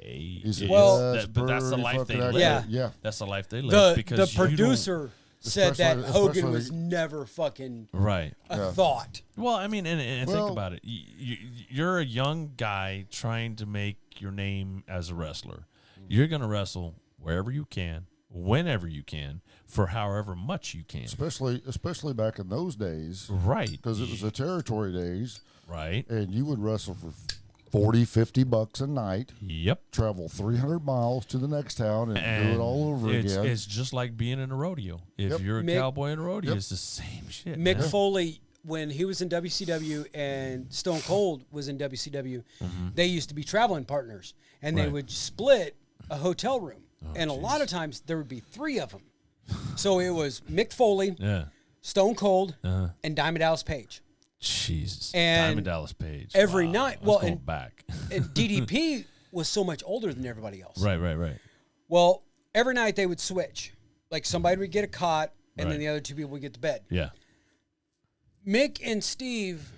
He said, but that's the life they live. Yeah, that's the life they live. The producer said that Hogan was never fucking a thought. Well, I mean, and think about it. You're a young guy trying to make your name as a wrestler. You're going to wrestle wherever you can, whenever you can for however much you can. Especially back in those days. Right. Because it was the territory days. Right. And you would wrestle for $40-$50 a night. Yep. Travel 300 miles to the next town and do it all over again. It's just like being in a rodeo. If you're a cowboy in a rodeo, it's the same shit. Mick Foley, when he was in WCW and Stone Cold was in WCW, they used to be traveling partners, and they would split a hotel room. And a lot of times there would be 3 of them. So it was Mick Foley, Stone Cold, and Diamond Dallas Page. Jesus. And Diamond Dallas Page. Every night. Well, going back. And DDP was so much older than everybody else. Right. Well, every night they would switch. Like somebody would get a cot, and then the other 2 people would get to bed. Yeah. Mick and Steve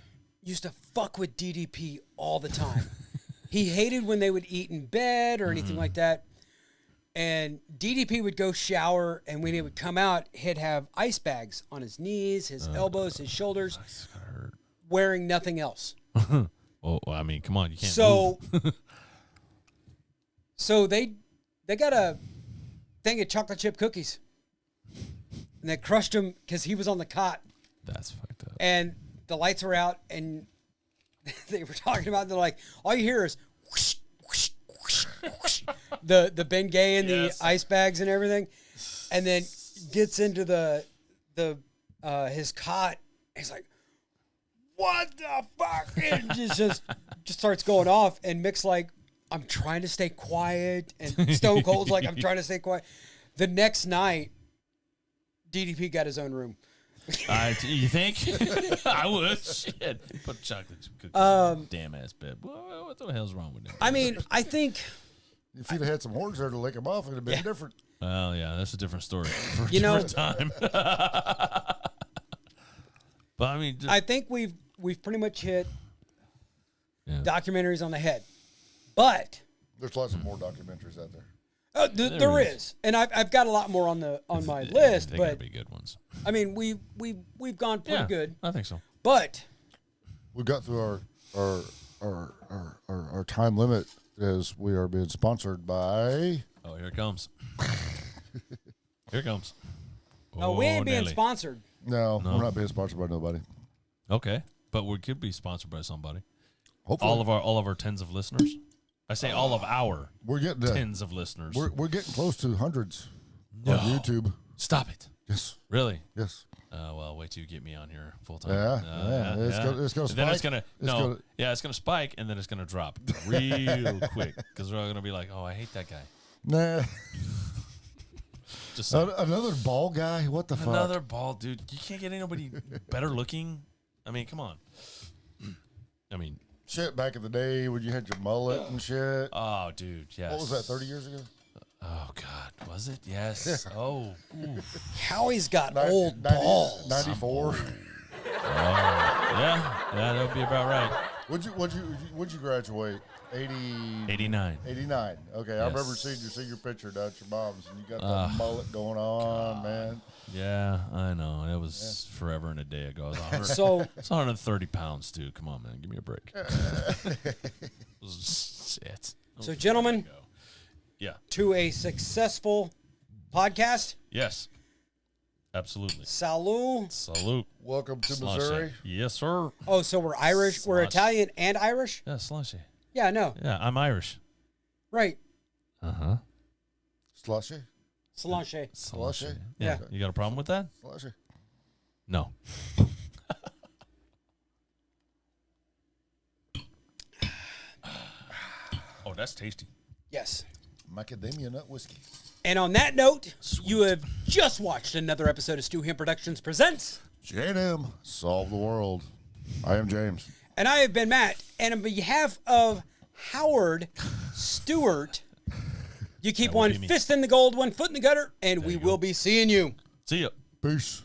used to fuck with DDP all the time. He hated when they would eat in bed or anything like that. And DDP would go shower, and when he would come out, he'd have ice bags on his knees, his elbows, his shoulders, wearing nothing else. Well, I mean, come on, you can't move. So they got a thing of chocolate chip cookies, and they crushed him because he was on the cot. That's fucked up. And the lights were out, and they were talking about, they're like, all you hear is whoosh, whoosh, whoosh, whoosh. The Bengay and the ice bags and everything, and then gets into the his cot. He's like, "What the fuck?" And just starts going off. And Mick's like, "I'm trying to stay quiet," and Stone Cold's like, "I'm trying to stay quiet." The next night, DDP got his own room. You think? I would. Shit. Put chocolate cookies. Damn ass bed. What the hell's wrong with that? I mean, I think if you'd had some horns there to lick them off, it'd have been different. Well, yeah, that's a different story. For a you know, different time. But I mean, I think we've pretty much hit documentaries on the head. But there's lots of more documentaries out there. There is, and I've got a lot more on my list. They but gotta be good ones. I mean, we've gone pretty good. I think so. But we got through our time limit as we are being sponsored by. Oh, here it comes. Here it comes. No, we ain't being sponsored. No, we're not being sponsored by nobody. Okay, but we could be sponsored by somebody. Hopefully, all of our tens of listeners. I say all of our. We're getting tens of listeners. We're getting close to hundreds on YouTube. Stop it. Yes. Really? Yes. Well, wait till you get me on here full time. Yeah. It's gonna spike. Then it's gonna spike, and then it's gonna drop real quick because we're all gonna be like, "Oh, I hate that guy." Nah. Just another bald guy. What the fuck? Another bald dude. You can't get anybody better looking. I mean, come on. I mean, shit. Back in the day when you had your mullet and shit. Oh, dude. Yes. What was that? 30 years ago? Oh God, was it? Yes. Oh. Howie's got old balls. 94. Yeah, that would be about right. Would you graduate? 89. 89. Okay, Yes. I remember seeing your senior picture down at your mom's, and you got that mullet going on, man. Yeah, I know. It was forever and a day ago. It's 130 pounds, too. Come on, man. Give me a break. Shit. So, gentlemen, to a successful podcast. Yes. Absolutely. Salute. Welcome to Slushy. Missouri. Yes, sir. Oh, so we're Irish. We're Italian and Irish? Yeah, slushy. Yeah, no. Yeah, I'm Irish. Right. Uh-huh. Slushy? Slushy. Slushy? Yeah. You got a problem with that? Slushy. No. Oh, that's tasty. Yes. Macadamia nut whiskey. And on that note, you have just watched another episode of Stu Him Productions Presents J&M Solve the World. I am James. And I have been Matt. And on behalf of Howard Stewart, you keep one fist in the gold, one foot in the gutter, and we will be seeing you. See ya. Peace.